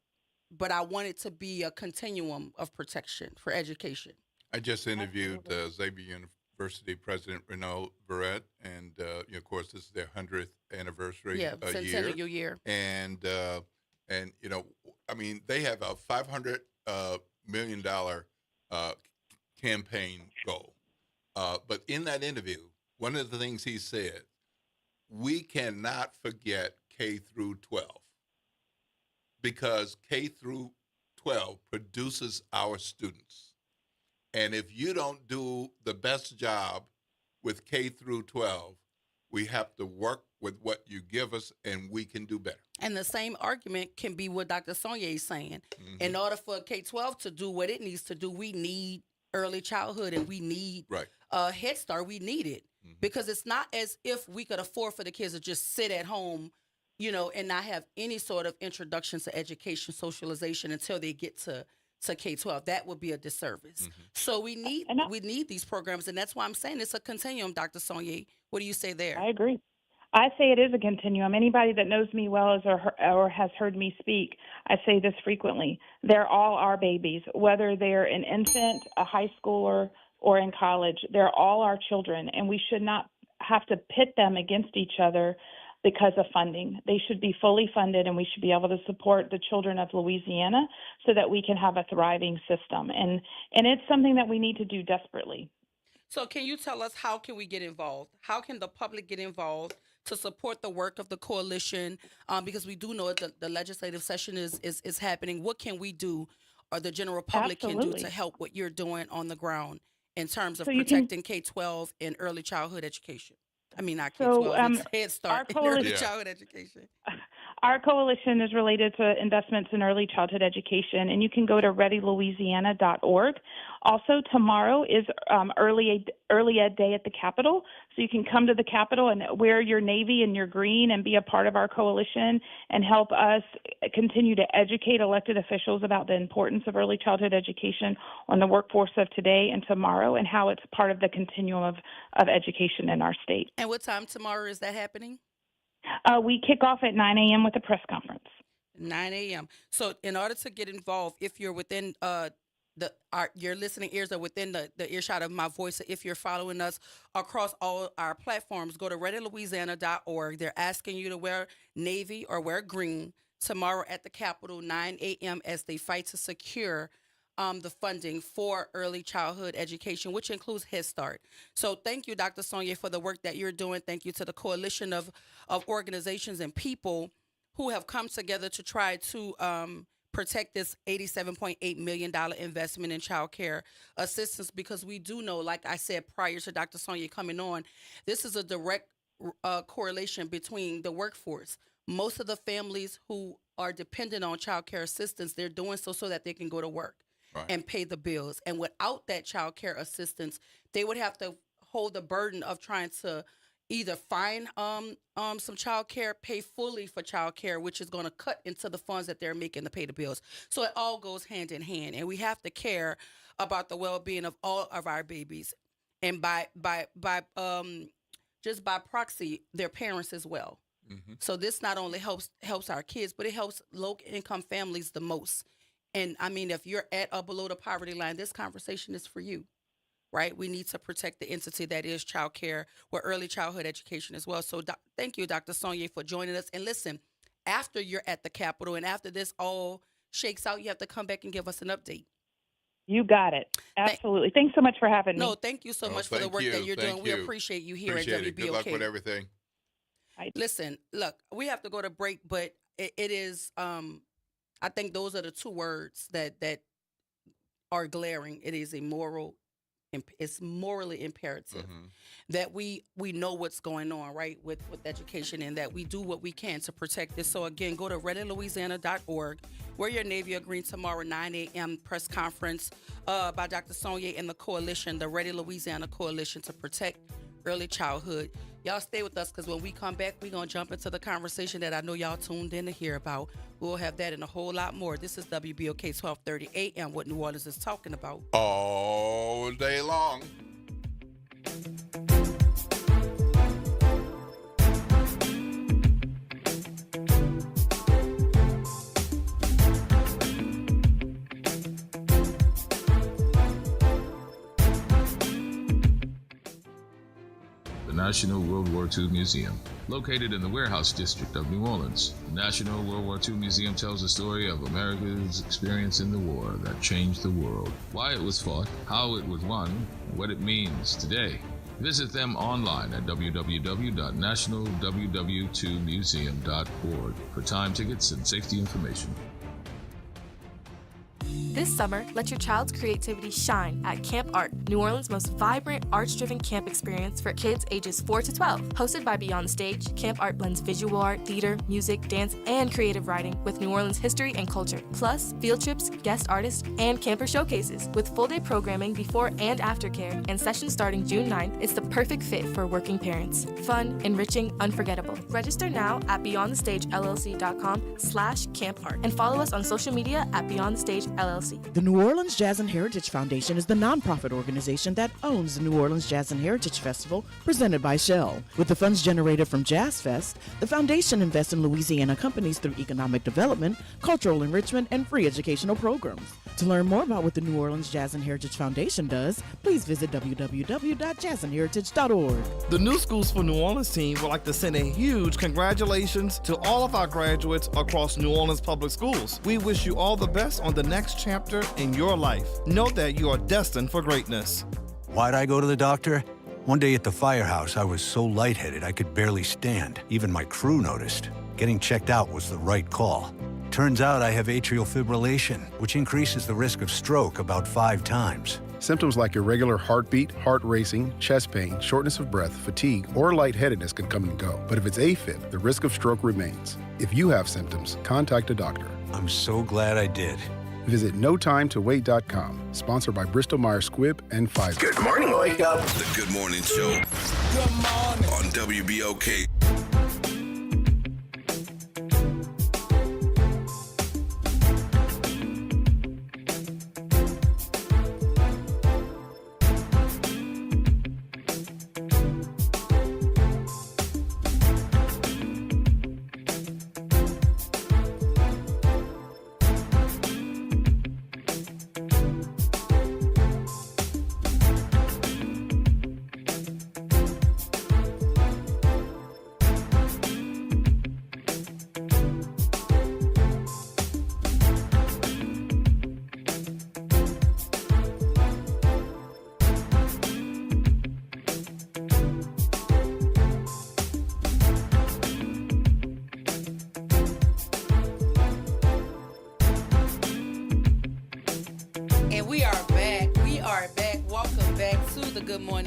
But I want it to be a continuum of protection for education. I just interviewed Xavier University President Renaud Barrett, and of course, this is their 100th anniversary centennial year. And I mean, they have a $500 million campaign goal. But in that interview, one of the things he said, we cannot forget K through 12. because K through 12 produces our students. And if you don't do the best job with K through 12, we have to work with what you give us, and we can do better. And the same argument can be what Dr. Sonia is saying. In order for K-12 to do what it needs to do, we need early childhood and we need Head Start. We need it because it's not as if we could afford for the kids to just sit at home, you know, and not have any sort of introduction to education, socialization until they get to K-12. That would be a disservice. So we need these programs, and that's why I'm saying it's a continuum, Dr. Sonia. What do you say there? I agree. I say it is a continuum. Anybody that knows me well or has heard me speak, I say this frequently. They're all our babies, whether they're an infant, a high schooler, or in college. They're all our children, and we should not have to pit them against each other because of funding. They should be fully funded, and we should be able to support the children of Louisiana so that we can have a thriving system. And it's something that we need to do desperately. So can you tell us how can we get involved? How can the public get involved to support the work of the coalition? Because we do know the legislative session is happening. What can we do, or the general public can do to help what you're doing on the ground in terms of protecting K-12 and early childhood education? I mean, not K-12, it's Head Start and early childhood education. Our coalition is related to investments in early childhood education, and you can go to readylouisiana.org. Also, tomorrow is early ed day at the Capitol, so you can come to the Capitol and wear your navy and your green and be a part of our coalition and help us continue to educate elected officials about the importance of early childhood education on the workforce of today and tomorrow and how it's part of the continuum of education in our state. And what time tomorrow is that happening? We kick off at 9 a.m. with a press conference. 9 a.m. So in order to get involved, if you're within your listening ears are within the earshot of my voice, if you're following us across all our platforms, go to readylouisiana.org. They're asking you to wear navy or wear green tomorrow at the Capitol, 9 a.m. as they fight to secure the funding for early childhood education, which includes Head Start. So thank you, Dr. Sonia, for the work that you're doing. Thank you to the coalition of organizations and people who have come together to try to protect this $87.8 million investment in child care assistance, because we do know, like I said prior to Dr. Sonia coming on, this is a direct correlation between the workforce. Most of the families who are dependent on child care assistance, they're doing so that they can go to work and pay the bills. And without that child care assistance, they would have to hold the burden of trying to either find some child care, pay fully for child care, which is going to cut into the funds that they're making to pay the bills. So it all goes hand in hand, and we have to care about the well-being of all of our babies, and just by proxy, their parents as well. So this not only helps our kids, but it helps low-income families the most. And I mean, if you're at or below the poverty line, this conversation is for you. Right? We need to protect the entity that is child care or early childhood education as well. So thank you, Dr. Sonia, for joining us. And listen, after you're at the Capitol and after this all shakes out, you have to come back and give us an update. You got it. Absolutely. Thanks so much for having me. No, thank you so much for the work that you're doing. We appreciate you here at WBOK. Good luck with everything. Listen, look, we have to go to break, but it is, I think those are the two words that are glaring. It is it's morally imperative that we know what's going on, right, with education, and that we do what we can to protect this. So again, go to readylouisiana.org. Wear your navy or green tomorrow, 9 a.m. press conference by Dr. Sonia and the coalition, the Ready Louisiana Coalition to protect early childhood. Y'all stay with us, because when we come back, we're going to jump into the conversation that I know y'all tuned in to hear about. We'll have that and a whole lot more. This is WBOK 1230 AM, what New Orleans is talking about. All day long. National World War II Museum. Located in the Warehouse District of New Orleans, the National World War II Museum tells the story of America's experience in the war that changed the world, why it was fought, how it was won, and what it means today. Visit them online at www.nationalww2museum.org for time tickets and safety information. This summer, let your child's creativity shine at Camp Art, New Orleans' most vibrant, arts-driven camp experience for kids ages 4 to 12. Hosted by Beyond the Stage, Camp Art blends visual art, theater, music, dance, and creative writing with New Orleans history and culture. Plus, field trips, guest artists, and camper showcases. With full-day programming before and after care and sessions starting June 9th, it's the perfect fit for working parents. Fun, enriching, unforgettable. Register now at beyondthestagellc.com/campart and follow us on social media at Beyond the Stage LLC. The New Orleans Jazz and Heritage Foundation is the nonprofit organization that owns the New Orleans Jazz and Heritage Festival presented by Shell. With the funds generated from Jazz Fest, the foundation invests in Louisiana companies through economic development, cultural enrichment, and free educational programs. To learn more about what the New Orleans Jazz and Heritage Foundation does, please visit www.jazzandheritage.org. The New Schools for New Orleans team would like to send a huge congratulations to all of our graduates across New Orleans Public Schools. We wish you all the best on the next chapter in your life. Know that you are destined for greatness. Why'd I go to the doctor? One day at the firehouse, I was so lightheaded I could barely stand. Even my crew noticed. Getting checked out was the right call. Turns out I have atrial fibrillation, which increases the risk of stroke about 5 times. Symptoms like irregular heartbeat, heart racing, chest pain, shortness of breath, fatigue, or lightheadedness can come and go. But if it's AFib, the risk of stroke remains. If you have symptoms, contact a doctor. I'm so glad I did. Visit NoTimeToWait.com. Sponsored by Bristol-Myers Squibb and Pfizer. Good morning, Wake Up. The Good Morning Show. Good morning. On WBOK.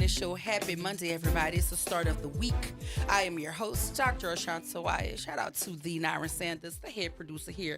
Show. Happy Monday, everybody. It's the start of the week. I am your host, Dr. Ashanta Wyatt. Shout out to the Nyron Sanders, the head producer here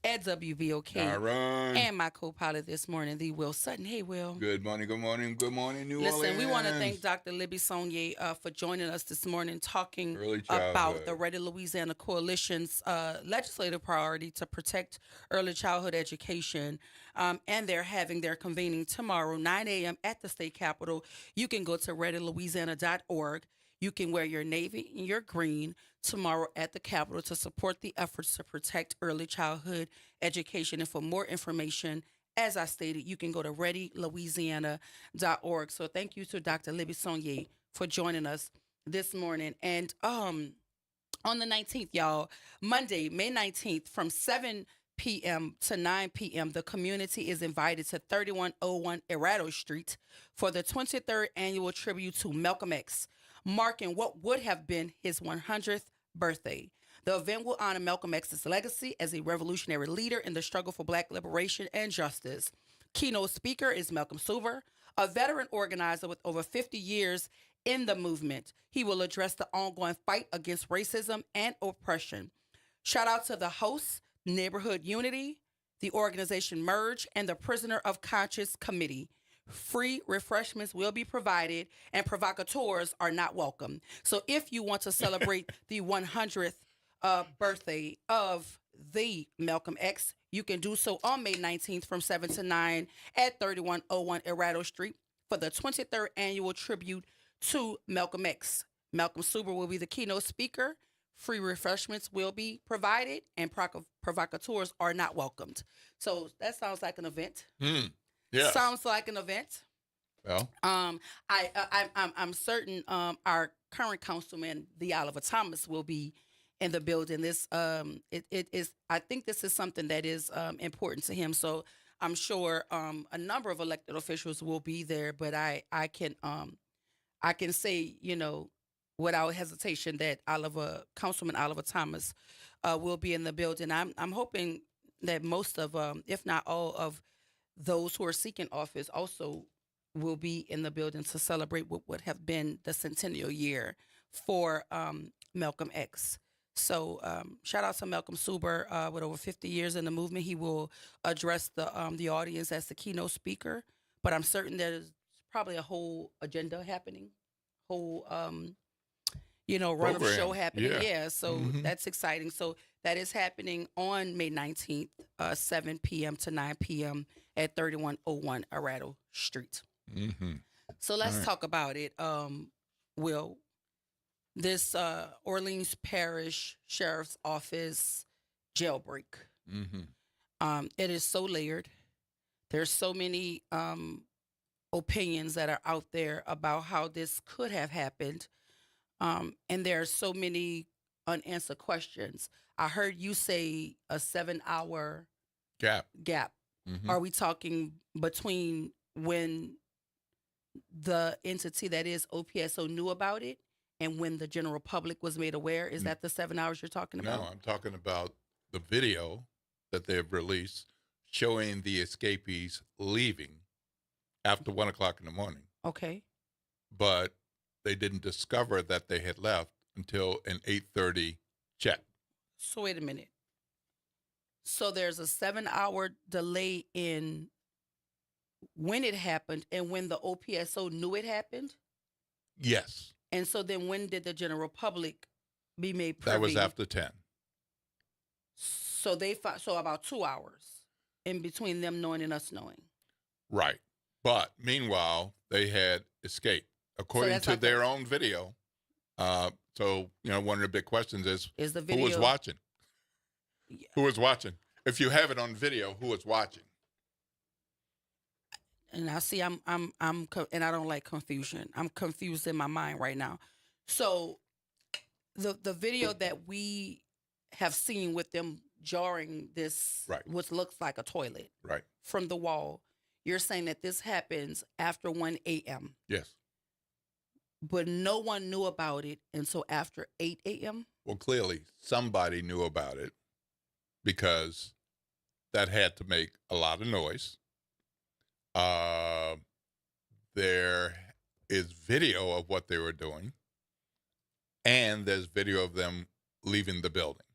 at WBOK. Nyron. And my co-pilot this morning, the Will Sutton. Hey, Will. Good morning, good morning, good morning, New Orleans. Listen, we want to thank Dr. Libby Sonnier for joining us this morning, talking about the Ready Louisiana Coalition's legislative priority to protect early childhood education. And they're having their convening tomorrow, 9 a.m. at the state capitol. You can go to readylouisiana.org. You can wear your navy and your green tomorrow at the Capitol to support the efforts to protect early childhood education. And for more information, as I stated, you can go to readylouisiana.org. So thank you to Dr. Libby Sonnier for joining us this morning. And on the 19th, y'all, Monday, May 19th, from 7 p.m. to 9 p.m., the community is invited to 3101 Erato Street for the 23rd annual tribute to Malcolm X, marking what would have been his 100th birthday. The event will honor Malcolm X's legacy as a revolutionary leader in the struggle for Black liberation and justice. Keynote speaker is Malcolm Suber, a veteran organizer with over 50 years in the movement. He will address the ongoing fight against racism and oppression. Shout out to the hosts, Neighborhood Unity, the organization Merge, and the Prisoner of Conscience Committee. Free refreshments will be provided, and provocateurs are not welcome. So if you want to celebrate the 100th birthday of the Malcolm X, you can do so on May 19th from 7 to 9 at 3101 Erato Street for the 23rd annual tribute to Malcolm X. Malcolm Suber will be the keynote speaker. Free refreshments will be provided, and provocateurs are not welcomed. So that sounds like an event. Yeah, sounds like an event. Well, I'm certain our current councilman, the Oliver Thomas, will be in the building. This it is. I think this is something that is important to him. So I'm sure a number of elected officials will be there. But I can say, without hesitation, that Councilman Oliver Thomas will be in the building. I'm hoping that most of, if not all of, those who are seeking office also will be in the building to celebrate what would have been the centennial year for Malcolm X. So shout out to Malcolm Suber with over 50 years in the movement. He will address the audience as the keynote speaker, but I'm certain there's probably a whole agenda happening, whole run of show happening. Yeah, so that's exciting. So that is happening on May 19th, 7 p.m. to 9 p.m. at 3101 Arado Street. So let's talk about it. Will, this Orleans Parish Sheriff's Office jailbreak. It is so layered. There's so many opinions that are out there about how this could have happened. And there are so many unanswered questions. I heard you say a 7-hour gap. Are we talking between when the entity that is OPSO knew about it and when the general public was made aware? Is that the 7 hours you're talking about? No, I'm talking about the video that they've released showing the escapees leaving after 1 o'clock in the morning. Okay. But they didn't discover that they had left until an 8:30 check. So wait a minute. So there's a 7-hour delay in when it happened and when the OPSO knew it happened? Yes. And so then when did the general public be made privy? That was after 10. So so about 2 hours in between them knowing and us knowing. Right. But meanwhile, they had escaped. According to their own video. So, one of the big questions is the video, who was watching? Yeah. Who was watching? If you have it on video, who was watching? And I see and I don't like confusion. I'm confused in my mind right now. So the video that we have seen with them jarring this, what looks like a toilet from the wall, you're saying that this happens after 1 a.m. Yes. But no one knew about it until after 8 a.m.? Well, clearly somebody knew about it because that had to make a lot of noise. There is video of what they were doing, and there's video of them leaving the building.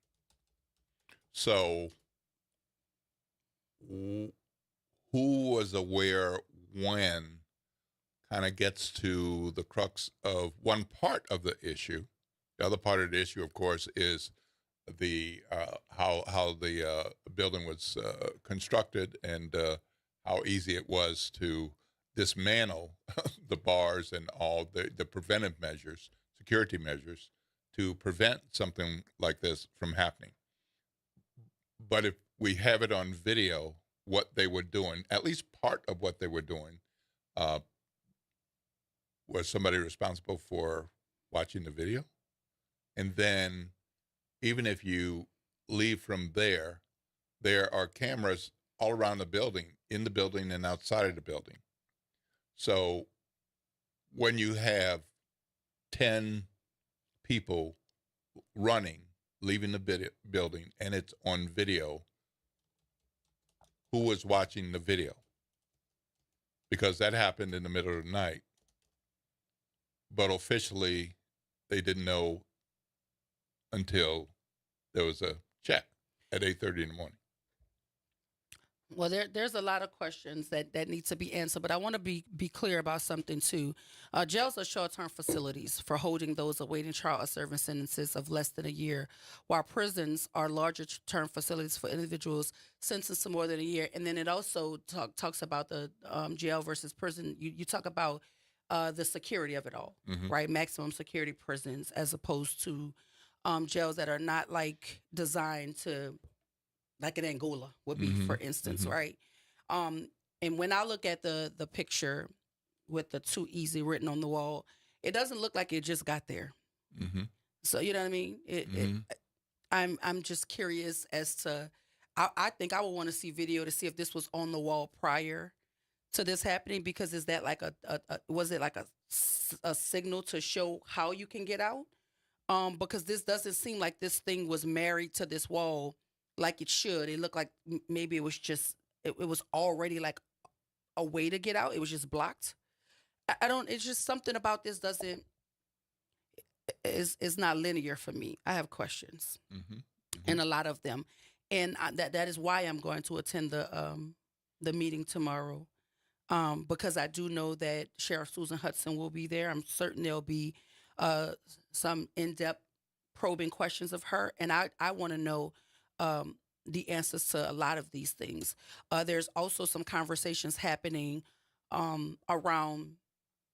So who was aware when kind of gets to the crux of one part of the issue. The other part of the issue, of course, is the how the building was constructed and how easy it was to dismantle the bars and all the preventive measures, security measures, to prevent something like this from happening. But if we have it on video, what they were doing, at least part of what they were doing, was somebody responsible for watching the video? And then even if you leave from there are cameras all around the building, in the building and outside of the building. So when you have 10 people running, leaving the building, and it's on video, who was watching the video? Because that happened in the middle of the night. But officially, they didn't know until there was a check at 8:30 in the morning. Well, there's a lot of questions that need to be answered, but I want to be clear about something too. Jails are short-term facilities for holding those awaiting trial or serving sentences of less than a year, while prisons are larger-term facilities for individuals sentenced to more than a year. And then it also talks about the jail versus prison. You talk about the security of it all, right? Maximum security prisons as opposed to jails that are not designed to, like in Angola would be, for instance, right? And when I look at the picture with the "too easy" written on the wall, it doesn't look like it just got there. So you know what I mean? I'm just curious as to. I think I would want to see video to see if this was on the wall prior to this happening, because is that like was it like a signal to show how you can get out? Because this doesn't seem like this thing was married to this wall like it should. It looked like maybe it was just it was already like a way to get out. It was just blocked. I don't. It's just something about this doesn't is not linear for me. I have questions, and a lot of them, and that is why I'm going to attend the meeting tomorrow, because I do know that Sheriff Susan Hudson will be there. I'm certain there'll be some in-depth probing questions of her, and I want to know the answers to a lot of these things. There's also some conversations happening around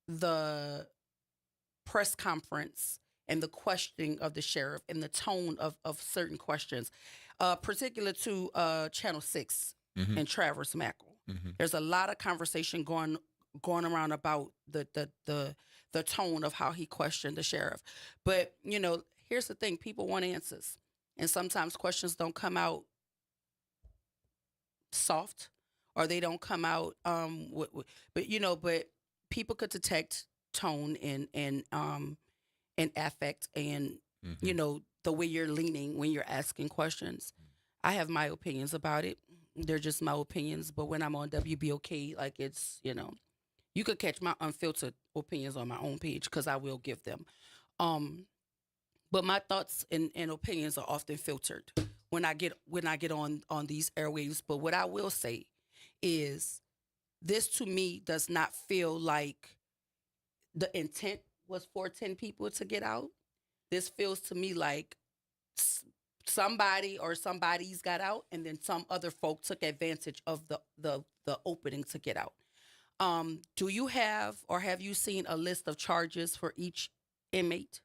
the press conference and the questioning of the sheriff and the tone of certain questions, particular to Channel 6 and Travis Mackle. There's a lot of conversation going around about the tone of how he questioned the sheriff. But, you know, here's the thing. People want answers. And sometimes questions don't come out soft, or they don't come out but people could detect tone and affect and you know, the way you're leaning when you're asking questions. I have my opinions about it. They're just my opinions, but when I'm on WBOK, like, it's, you know, you could catch my unfiltered opinions on my own page, because I will give them. But my thoughts and opinions are often filtered when I get on these airwaves. But what I will say is, this to me does not feel like the intent was for 10 people to get out. This feels to me like somebody or somebody's got out, and then some other folk took advantage of the opening to get out. Do you have, or have you seen a list of charges for each inmate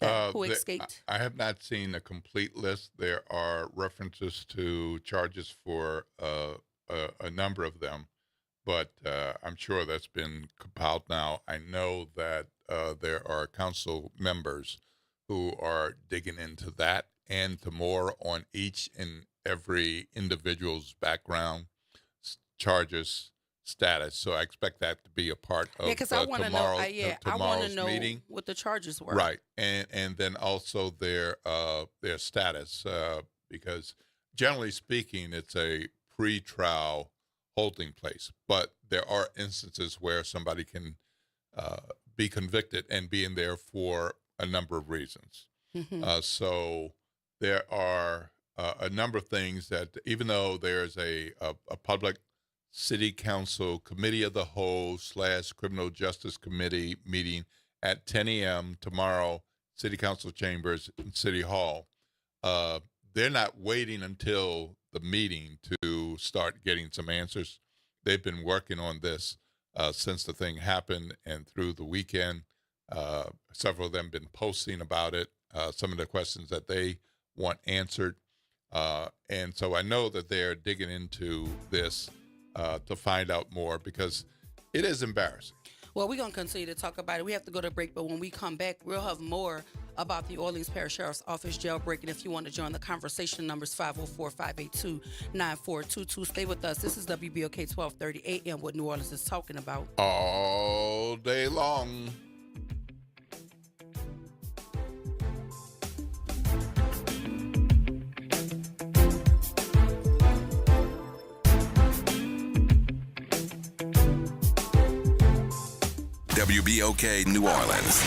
who escaped? I have not seen a complete list. There are references to charges for a number of them, but I'm sure that's been compiled now. I know that there are council members who are digging into that and to more on each and every individual's background, charges, status. So I expect that to be a part of tomorrow's meeting. What the charges were. Right, and then also their status, because generally speaking, it's a pre-trial holding place, but there are instances where somebody can be convicted and be in there for a number of reasons. So there are a number of things that, even though there's a public City Council Committee of the Whole / Criminal Justice Committee meeting at 10 a.m. tomorrow, City Council Chambers in City Hall, they're not waiting until the meeting to start getting some answers. They've been working on this since the thing happened and through the weekend. Several of them been posting about it, some of the questions that they want answered. And so I know that they're digging into this to find out more, because it is embarrassing. Well, we're going to continue to talk about it. We have to go to break, but when we come back, we'll have more about the Orleans Parish Sheriff's Office jailbreak. And if you want to join the conversation, numbers 504-582-9422. Stay with us. This is WBOK 1230 AM, what New Orleans is talking about. All day long. WBOK New Orleans,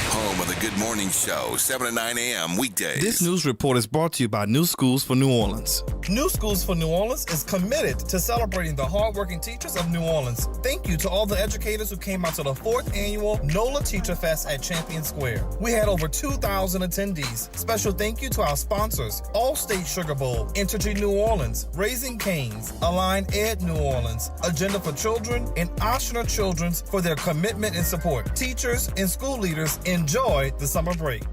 home of the Good Morning Show, 7 to 9 a.m. weekdays. This news report is brought to you by New Schools for New Orleans. New Schools for New Orleans is committed to celebrating the hardworking teachers of New Orleans. Thank you to all the educators who came out to the 4th annual NOLA Teacher Fest at Champion Square. We had over 2,000 attendees. Special thank you to our sponsors, Allstate Sugar Bowl, Entergy New Orleans, Raising Cane's, Align Ed New Orleans, Agenda for Children, and Oshner Children's for their commitment and support. Teachers and school leaders, enjoy the summer break.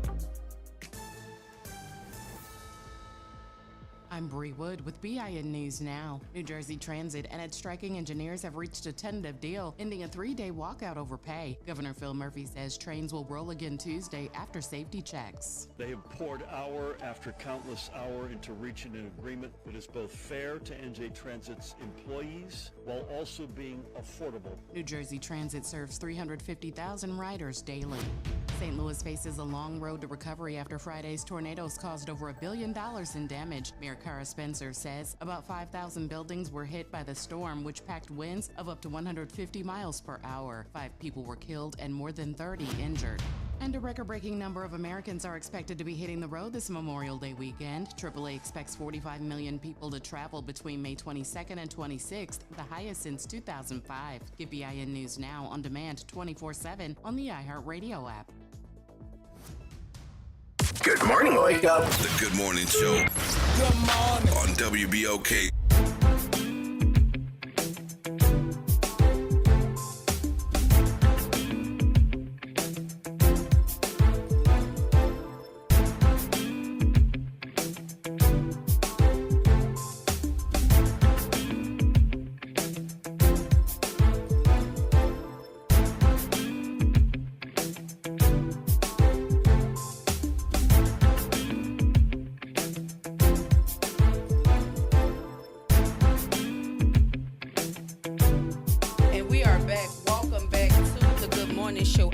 I'm Bree Wood with BIN News Now. New Jersey Transit and its striking engineers have reached a tentative deal, ending a 3-day walkout over pay. Governor Phil Murphy says trains will roll again Tuesday after safety checks. They have poured hour after countless hour into reaching an agreement that is both fair to NJ Transit's employees while also being affordable. New Jersey Transit serves 350,000 riders daily. St. Louis faces a long road to recovery after Friday's tornadoes caused over $1 billion in damage. Mayor Cara Spencer says about 5,000 buildings were hit by the storm, which packed winds of up to 150 miles per hour. 5 people were killed and more than 30 injured. And a record-breaking number of Americans are expected to be hitting the road this Memorial Day weekend. AAA expects 45 million people to travel between May 22nd and 26th, the highest since 2005. Get BIN News Now on demand 24/7 on the iHeartRadio app. Good morning, Wake Up. The Good Morning Show. Good morning. On WBOK.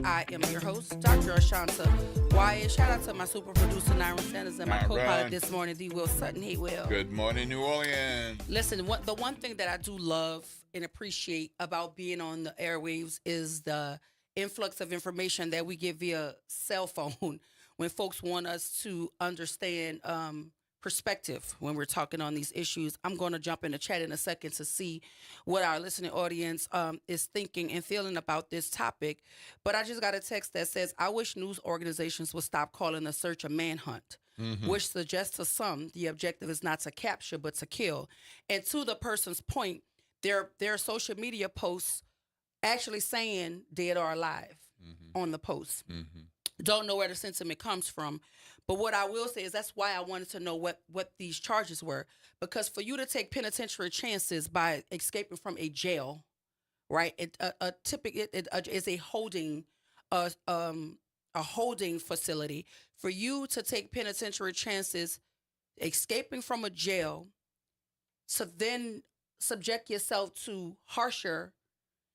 I am your host, Dr. Ashanta Wyatt. Shout out to my super producer, Nyron Sanders, and my co-pilot this morning, D. Will Sutton. Hey, Will. Good morning, New Orleans. Listen, the one thing that I do love and appreciate about being on the airwaves is the influx of information that we get via cell phone when folks want us to understand perspective when we're talking on these issues. I'm going to jump in the chat in a second to see what our listening audience is thinking and feeling about this topic. But I just got a text that says, I wish news organizations would stop calling the search a manhunt, which suggests to some the objective is not to capture but to kill. And to the person's point, their social media posts actually saying dead or alive on the post. Don't know where the sentiment comes from. But what I will say is that's why I wanted to know what these charges were. Because for you to take penitentiary chances by escaping from a jail, right? It is a holding facility. For you to take penitentiary chances escaping from a jail to then subject yourself to harsher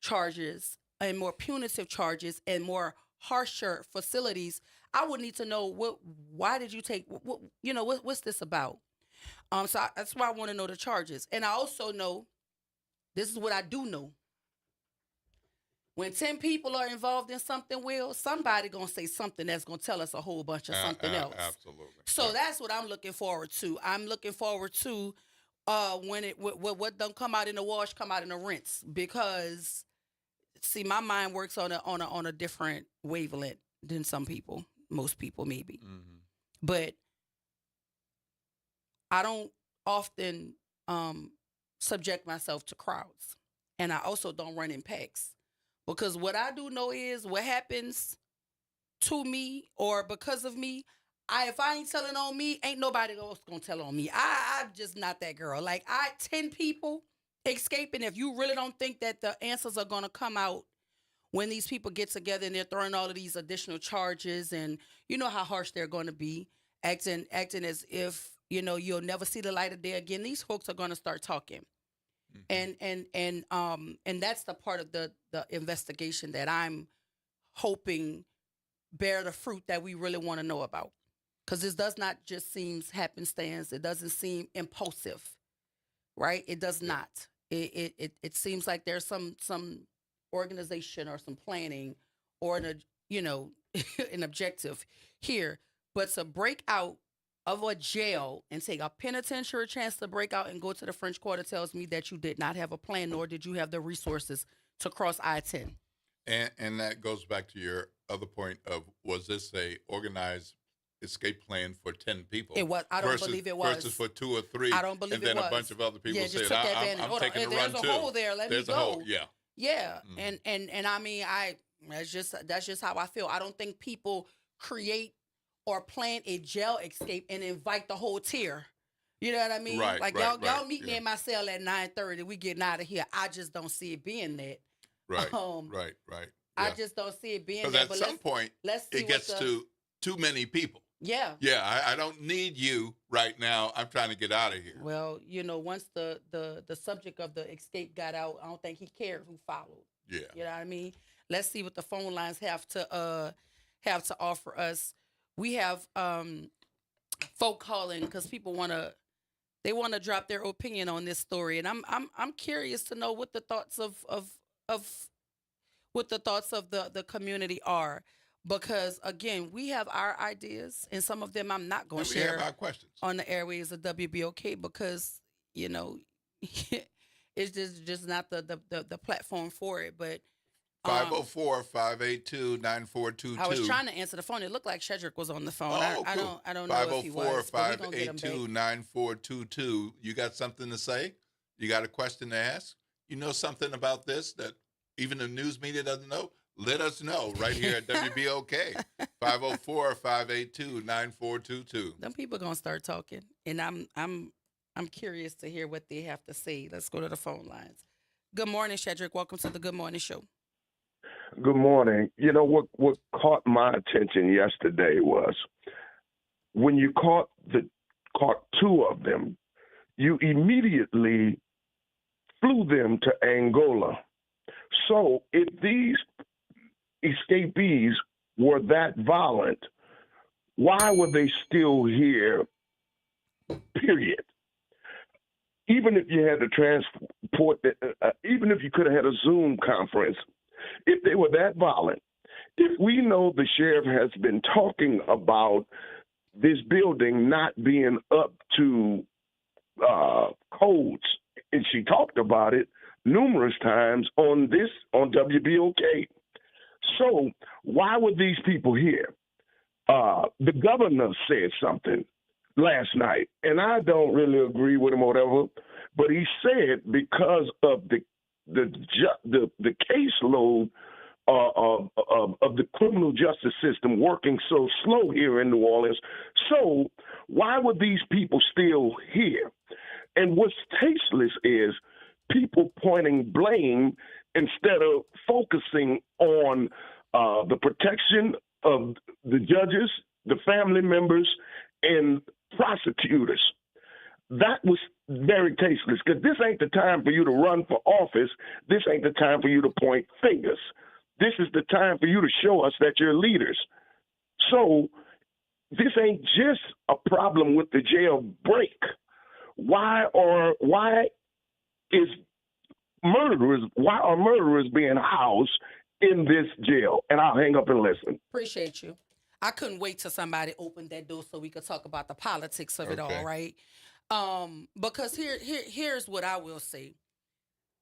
charges and more punitive charges and more harsher facilities, I would need to know why did you take, what's this about? That's why I want to know the charges. And I also know, this is what I do know. When 10 people are involved in something, somebody going to say something that's going to tell us a whole bunch of something else. Absolutely. So that's what I'm looking forward to. I'm looking forward to when what don't come out in the wash, come out in the rinse. Because, see, my mind works on a different wavelength than some people. Most people, maybe. But I don't often subject myself to crowds. And I also don't run in packs. Because what I do know is what happens to me or because of me, if I ain't telling on me, ain't nobody else going to tell on me. I'm just not that girl. Like, 10 people escaping, if you really don't think that the answers are going to come out when these people get together and they're throwing all of these additional charges, and you know how harsh they're going to be, acting as if, you'll never see the light of day again. These folks are going to start talking. And that's the part of the investigation that I'm hoping bear the fruit that we really want to know about. Because this does not just seem happenstance. It doesn't seem impulsive, right? It does not. It seems like there's some organization or some planning or an objective here. But to break out of a jail and take a penitentiary chance to break out and go to the French Quarter tells me that you did not have a plan, nor did you have the resources to cross I-10. And that goes back to your other point of, was this a organized escape plan for 10 people? It was. I don't believe it was. Versus for 2 or 3. I don't believe it was. And then a bunch of other people said, I'm taking the run too. There's a hole there. Let me go. There's a hole, yeah. Yeah. And I mean, that's just how I feel. I don't think people create or plan a jail escape and invite the whole tier. You know what I mean? Right, y'all meet me in my cell at 9:30. We getting out of here. I just don't see it being that. Right. Yeah. I just don't see it being that. Because at some point, it gets to too many people. Yeah. Yeah. I don't need you right now. I'm trying to get out of here. Well, once the subject of the escape got out, I don't think he cared who followed. Yeah. You know what I mean? Let's see what the phone lines have have to offer us. We have folk calling because people want to drop their opinion on this story, and I'm curious to know what the thoughts of what the thoughts of the community are, because again, we have our ideas, and some of them I'm not going to share have our questions on the airways of WBOK because it's just not the platform for it. But 504-582-9422. I was trying to answer the phone. It looked like Shedrick was on the phone. Oh, I don't know if he was. 504-582-9422. You got something to say? You got a question to ask? You know something about this that even the news media doesn't know? Let us know right here at WBOK. 504-582-9422. Them people gonna start talking, and I'm curious to hear what they have to say. Let's go to the phone lines. Good morning, Shedrick. Welcome to the Good Morning Show. Good morning. You know, what caught my attention yesterday was when you caught two of them, you immediately flew them to Angola. So if these escapees were that violent, why were they still here, period? Even if you had to transport, even if you could have had a Zoom conference, if they were that violent, if we know the sheriff has been talking about this building not being up to codes, and she talked about it numerous times on WBOK. So why were these people here? The governor said something last night, and I don't really agree with him or whatever, but he said because of the caseload of the criminal justice system working so slow here in New Orleans, so why were these people still here? And what's tasteless is people pointing blame instead of focusing on the protection of the judges, the family members, and prosecutors. That was very tasteless, because this ain't the time for you to run for office. This ain't the time for you to point fingers. This is the time for you to show us that you're leaders. So this ain't just a problem with the jail break. Why are murderers being housed in this jail? And I'll hang up and listen. Appreciate you. I couldn't wait till somebody opened that door so we could talk about the politics of it all, right? Because here's what I will say.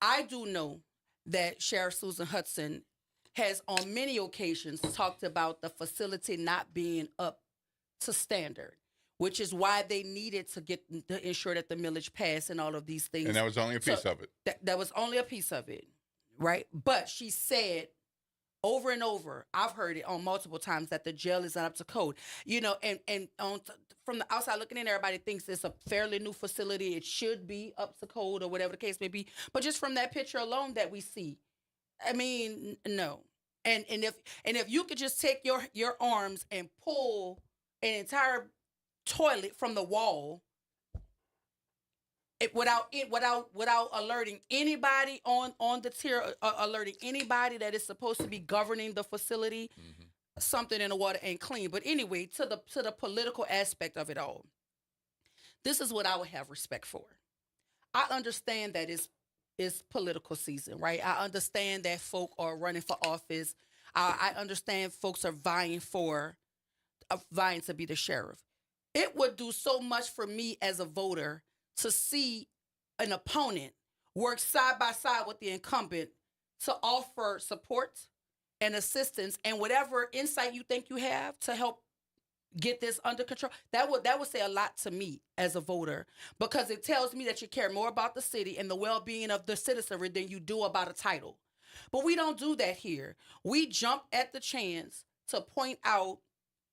I do know that Sheriff Susan Hudson has on many occasions talked about the facility not being up to standard, which is why they needed to ensure that the millage passed and all of these things. And that was only a piece of it. That was only a piece of it, right? But she said over and over, I've heard it on multiple times, that the jail is not up to code. And from the outside looking in, everybody thinks it's a fairly new facility. It should be up to code or whatever the case may be. But just from that picture alone that we see, I mean, no. And if you could just take your arms and pull an entire toilet from the wall, without alerting anybody on the tier, alerting anybody that is supposed to be governing the facility, something in the water ain't clean. But anyway, to the political aspect of it all, this is what I would have respect for. I understand that it's political season, right? I understand that folk are running for office. I understand folks are vying to be the sheriff. It would do so much for me as a voter to see an opponent work side by side with the incumbent to offer support and assistance and whatever insight you think you have to help get this under control. That would say a lot to me as a voter, because it tells me that you care more about the city and the well-being of the citizenry than you do about a title. But we don't do that here. We jump at the chance to point out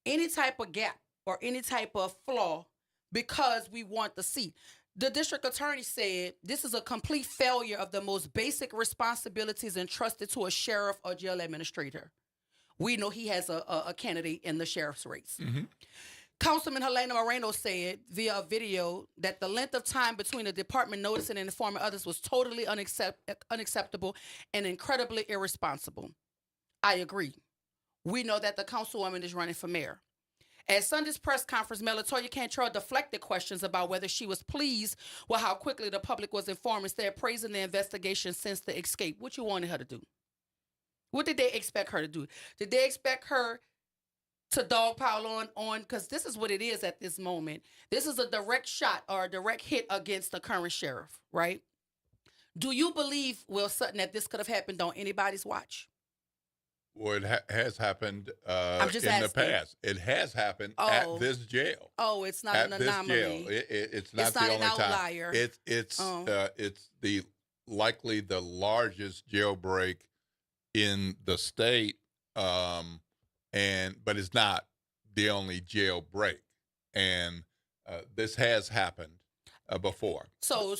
any type of gap or any type of flaw because we want the seat. The district attorney said this is a complete failure of the most basic responsibilities entrusted to a sheriff or jail administrator. We know he has a candidate in the sheriff's race. Mm-hmm. Councilman Helena Moreno said via a video that the length of time between the department noticing and informing others was totally unacceptable and incredibly irresponsible. I agree. we know that the councilwoman is running for mayor. At Sunday's press conference, Mayor LaToya Cantrell deflected questions about whether she was pleased with how quickly the public was informed, instead praising the investigation since the escape. What you wanted her to do? What did they expect her to do? Did they expect her to dogpile on? Because this is what it is at this moment. This is a direct shot or a direct hit against the current sheriff, right? Do you believe, Will Sutton, that this could have happened on anybody's watch? Well, it has happened I'm just in asking. the past. It has happened at this jail. Oh, it's not At an this anomaly. jail. It's not It's the not only an outlier. time. It's the likely the largest jailbreak in the state, but it's not the only jailbreak, and this has happened before. So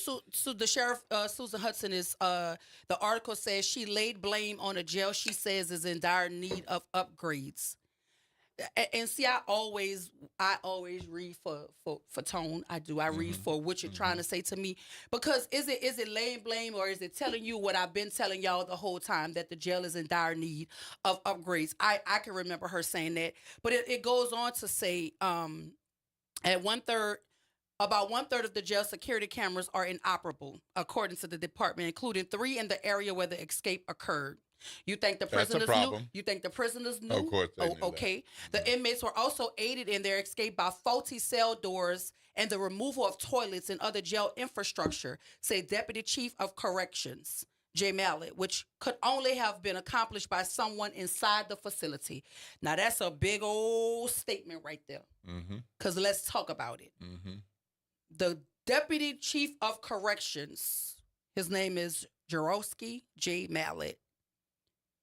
the sheriff, Susan Hudson, is the article says she laid blame on a jail she says is in dire need of upgrades. And see, I always read for tone. I do. I read for what you're trying to say to me, because is it laying blame, or is it telling you what I've been telling y'all the whole time, that the jail is in dire need of upgrades? I can remember her saying that, but it goes on to say about one third of the jail security cameras are inoperable, according to the department, including 3 in the area where the escape occurred. You think the prisoners knew? You think the prisoners knew? Of course they knew okay. The inmates were also aided in their escape by faulty cell doors and the removal of toilets and other jail infrastructure, said Deputy Chief of Corrections Jay Mallett, which could only have been accomplished by someone inside the facility. Now, that's a big old statement right there, because let's talk about it. The Deputy Chief of Corrections, his name is Jarosky J. Mallett.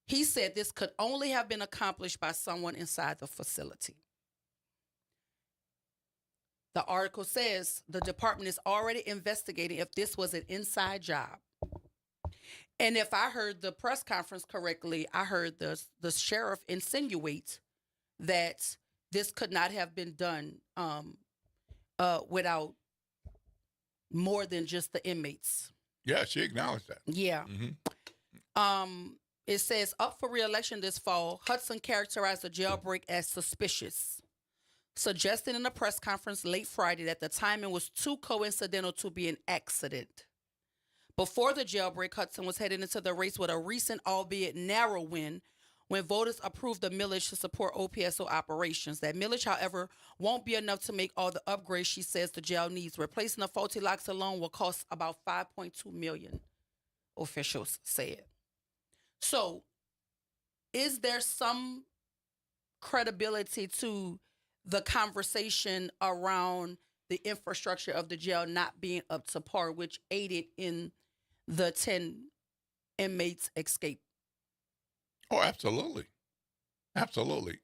He said this could only have been accomplished by someone inside the facility. The article says the department is already investigating if this was an inside job. And if I heard the press conference correctly, I heard the sheriff insinuate that this could not have been done without more than just the inmates. Yeah, she acknowledged that. Yeah. It says, up for re-election this fall, Hudson characterized the jailbreak as suspicious, suggesting in a press conference late Friday that the timing was too coincidental to be an accident. Before the jailbreak, Hudson was headed into the race with a recent, albeit narrow, win when voters approved the millage to support OPSO operations. That millage, however, won't be enough to make all the upgrades she says the jail needs. Replacing the faulty locks alone will cost about $5.2 million, officials said. So, is there some credibility to the conversation around the infrastructure of the jail not being up to par, which aided in the 10 inmates' escape? Oh, absolutely. Absolutely.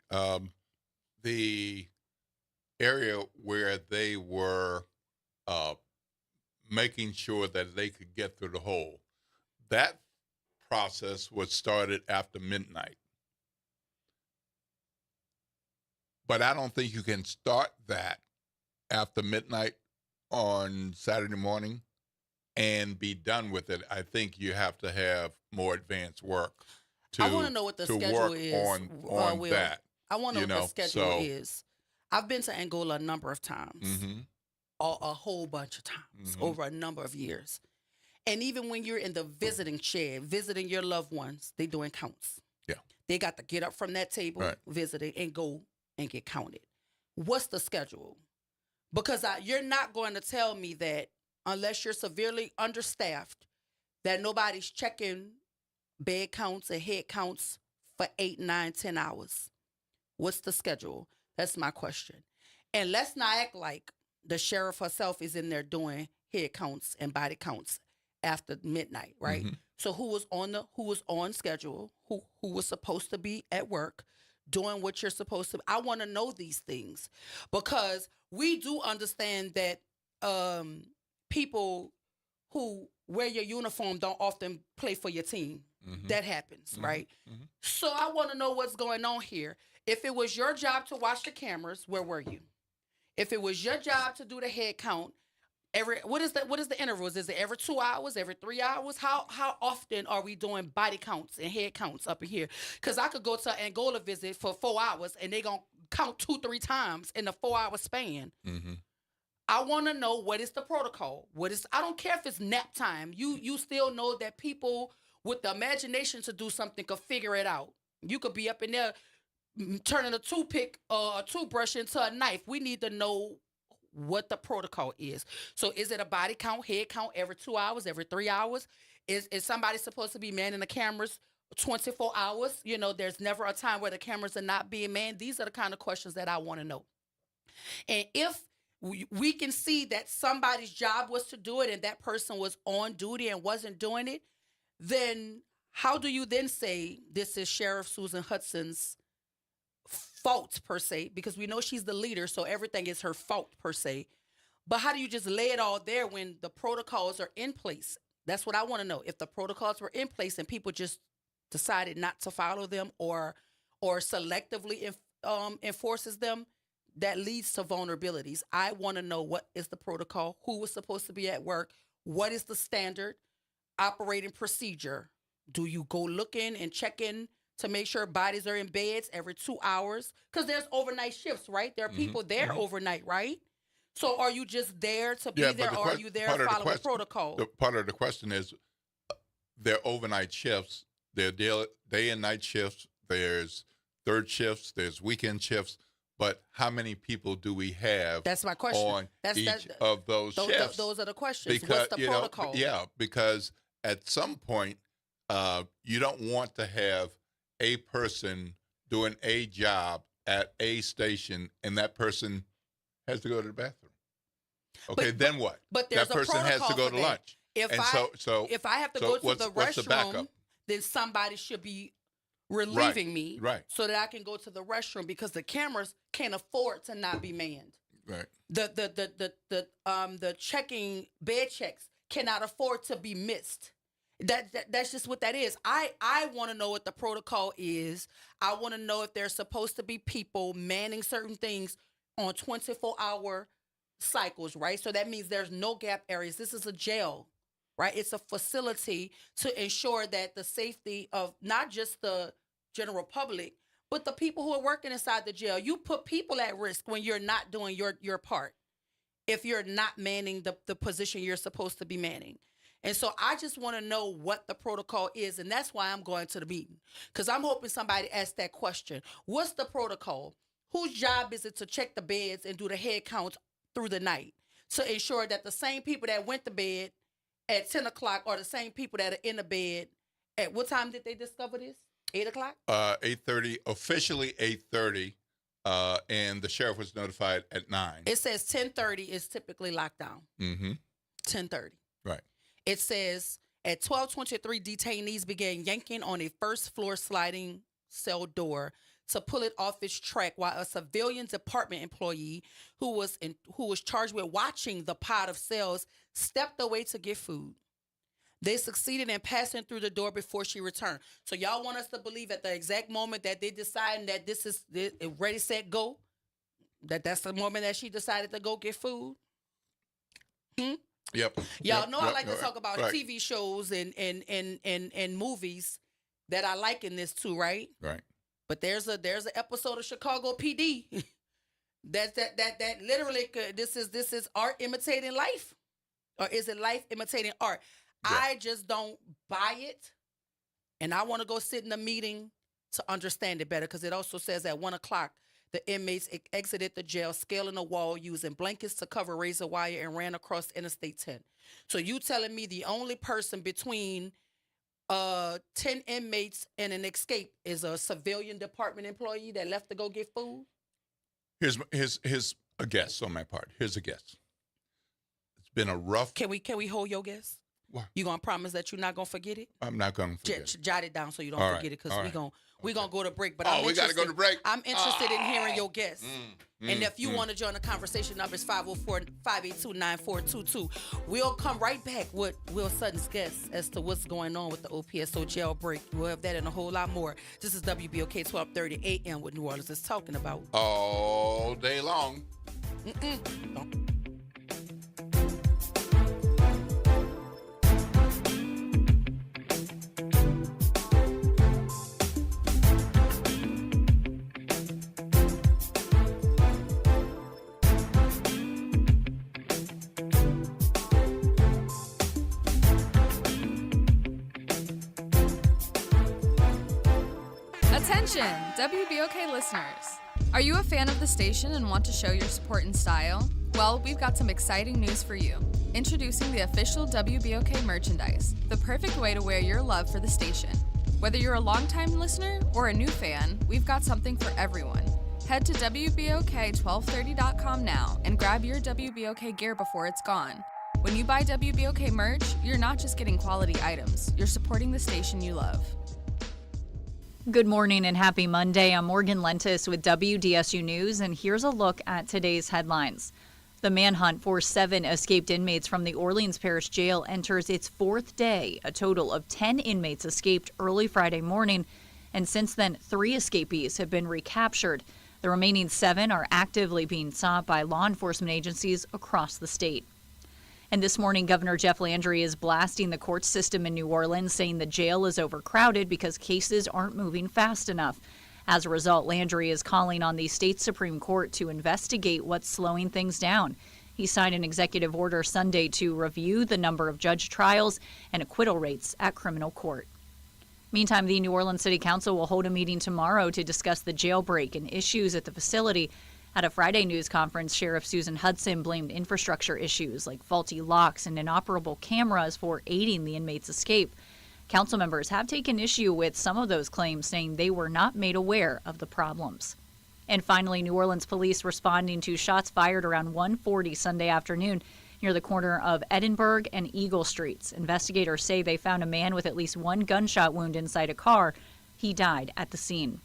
The area where they were making sure that they could get through the hole, that process was started after midnight. But I don't think you can start that after midnight on Saturday morning and be done with it. I think you have to have more advanced work to, I want to know what the schedule is. on Will. that. I want to know what the schedule is. I've been to Angola a number of times, a whole bunch of times over a number of years. And even when you're in the visiting chair, visiting your loved ones, they doing counts. Yeah. They got to get up from that table, visiting, and go and get counted. What's the schedule? Because you're not going to tell me that unless you're severely understaffed, that nobody's checking bed counts and head counts for 8, 9, 10 hours. What's the schedule? That's my question. And let's not act like the sheriff herself is in there doing head counts and body counts after midnight, right? So who was on schedule, who was supposed to be at work, doing what you're supposed to. I want to know these things, because we do understand that people who wear your uniform don't often play for your team. That happens, right? So I want to know what's going on here. If it was your job to watch the cameras, where were you? If it was your job to do the head count, What is the intervals? Is it every 2 hours, every 3 hours? How often are we doing body counts and head counts up in here? Because I could go to Angola visit for 4 hours and they gonna count 2-3 times in a 4 hour span. Mm-hmm. I want to know what is the protocol. I don't care if it's nap time. You still know that people with the imagination to do something could figure it out. You could be up in there turning a toothpick or a toothbrush into a knife. We need to know what the protocol is. So is it a body count, head count every 2 hours, every 3 hours? Is somebody supposed to be manning the cameras 24 hours? You know, there's never a time where the cameras are not being manned. These are the kind of questions that I want to know. And if we can see that somebody's job was to do it and that person was on duty and wasn't doing it, then how do you then say this is Sheriff Susan Hudson's fault per se? Because we know she's the leader, so everything is her fault per se. But how do you just lay it all there when the protocols are in place? That's what I want to know. If the protocols were in place and people just decided not to follow them or selectively enforces them, that leads to vulnerabilities. I want to know what is the protocol, who was supposed to be at work, what is the standard operating procedure. Do you go looking and check in to make sure bodies are in beds every 2 hours? Because there's overnight shifts, right? There are people there overnight, right? So are you just there to be there, or are you there following protocol? Part of the question is they're overnight shifts, they're day and night shifts, there's third shifts, there's weekend shifts. But how many people do we have? That's my question. On each of those shifts? Those are the questions. Because, what's the protocol? Because at some point, you don't want to have a person doing a job at a station and that person has to go to the bathroom. Okay, then what? But there's that person a protocol has to go for to that. lunch. If I have to go to the restroom, then somebody should be relieving me so that I can go to the restroom, because the cameras can't afford to not be manned. Right. The checking bed checks cannot afford to be missed. That's just what that is. I want to know what the protocol is. I want to know if there's supposed to be people manning certain things on 24-hour cycles, right? So that means there's no gap areas. This is a jail, right? It's a facility to ensure that the safety of not just the general public, but the people who are working inside the jail. You put people at risk when you're not doing your part, if you're not manning the position you're supposed to be manning. And so I just want to know what the protocol is, and that's why I'm going to the meeting, because I'm hoping somebody asks that question. What's the protocol? Whose job is it to check the beds and do the head counts through the night to ensure that the same people that went to bed at 10 o'clock are the same people that are in the bed at what time did they discover this? 8 o'clock? 8:30, officially 8:30, and the sheriff was notified at 9. It says 10:30 is typically lockdown. Mm-hmm. 10:30. Right. It says at 12:23, detainees began yanking on a first floor sliding cell door to pull it off its track, while a civilian department employee who was charged with watching the pod of cells stepped away to get food. They succeeded in passing through the door before she returned. So y'all want us to believe at the exact moment that they decided that this is ready, set, go, that's the moment that she decided to go get food? Yep. Y'all know I like to talk about TV shows and movies that I like in this too, right? Right. But there's an episode of Chicago PD that literally this is art imitating life, or is it life imitating art? Yeah. I just don't buy it, and I want to go sit in the meeting to understand it better, because it also says at 1 o'clock the inmates exited the jail, scaling a wall, using blankets to cover razor wire, and ran across Interstate 10. So you telling me the only person between 10 inmates and an escape is a civilian department employee that left to go get food? Here's a guess on my part. Here's a guess. It's been a rough. Can we hold your guess? What? You gonna promise that you're not gonna forget it? I'm not gonna forget it. Jot it down so you don't forget it, because we're gonna go to break. But we gotta go to break. I'm interested in hearing your guess. And if you want to join the conversation, number is 504-582-9422. We'll come right back with Will Sutton's guess as to what's going on with the OPSO jailbreak. We'll have that and a whole lot more. This is WBOK 1230 AM, what New Orleans is talking about. All day long. Attention, WBOK listeners. Are you a fan of the station and want to show your support and style? Well, we've got some exciting news for you. Introducing the official WBOK merchandise, the perfect way to wear your love for the station. Whether you're a longtime listener or a new fan, we've got something for everyone. Head to WBOK1230.com now and grab your WBOK gear before it's gone. When you buy WBOK merch, you're not just getting quality items, you're supporting the station you love. Good morning and happy Monday. I'm Morgan Lentis with WDSU News, and here's a look at today's headlines. The manhunt for 7 escaped inmates from the Orleans Parish Jail enters its 4th day. A total of 10 inmates escaped early Friday morning, and since then, 3 escapees have been recaptured. The remaining 7 are actively being sought by law enforcement agencies across the state. And this morning, Governor Jeff Landry is blasting the court system in New Orleans, saying the jail is overcrowded because cases aren't moving fast enough. As a result, Landry is calling on the state Supreme Court to investigate what's slowing things down. He signed an executive order Sunday to review the number of judge trials and acquittal rates at criminal court. Meantime, the New Orleans City Council will hold a meeting tomorrow to discuss the jailbreak and issues at the facility. At a Friday news conference, Sheriff Susan Hudson blamed infrastructure issues like faulty locks and inoperable cameras for aiding the inmates' escape. Council members have taken issue with some of those claims, saying they were not made aware of the problems. And finally, New Orleans police responding to shots fired around 1:40 Sunday afternoon near the corner of Edinburgh and Eagle Streets. Investigators say they found a man with at least 1 gunshot wound inside a car. He died at the scene.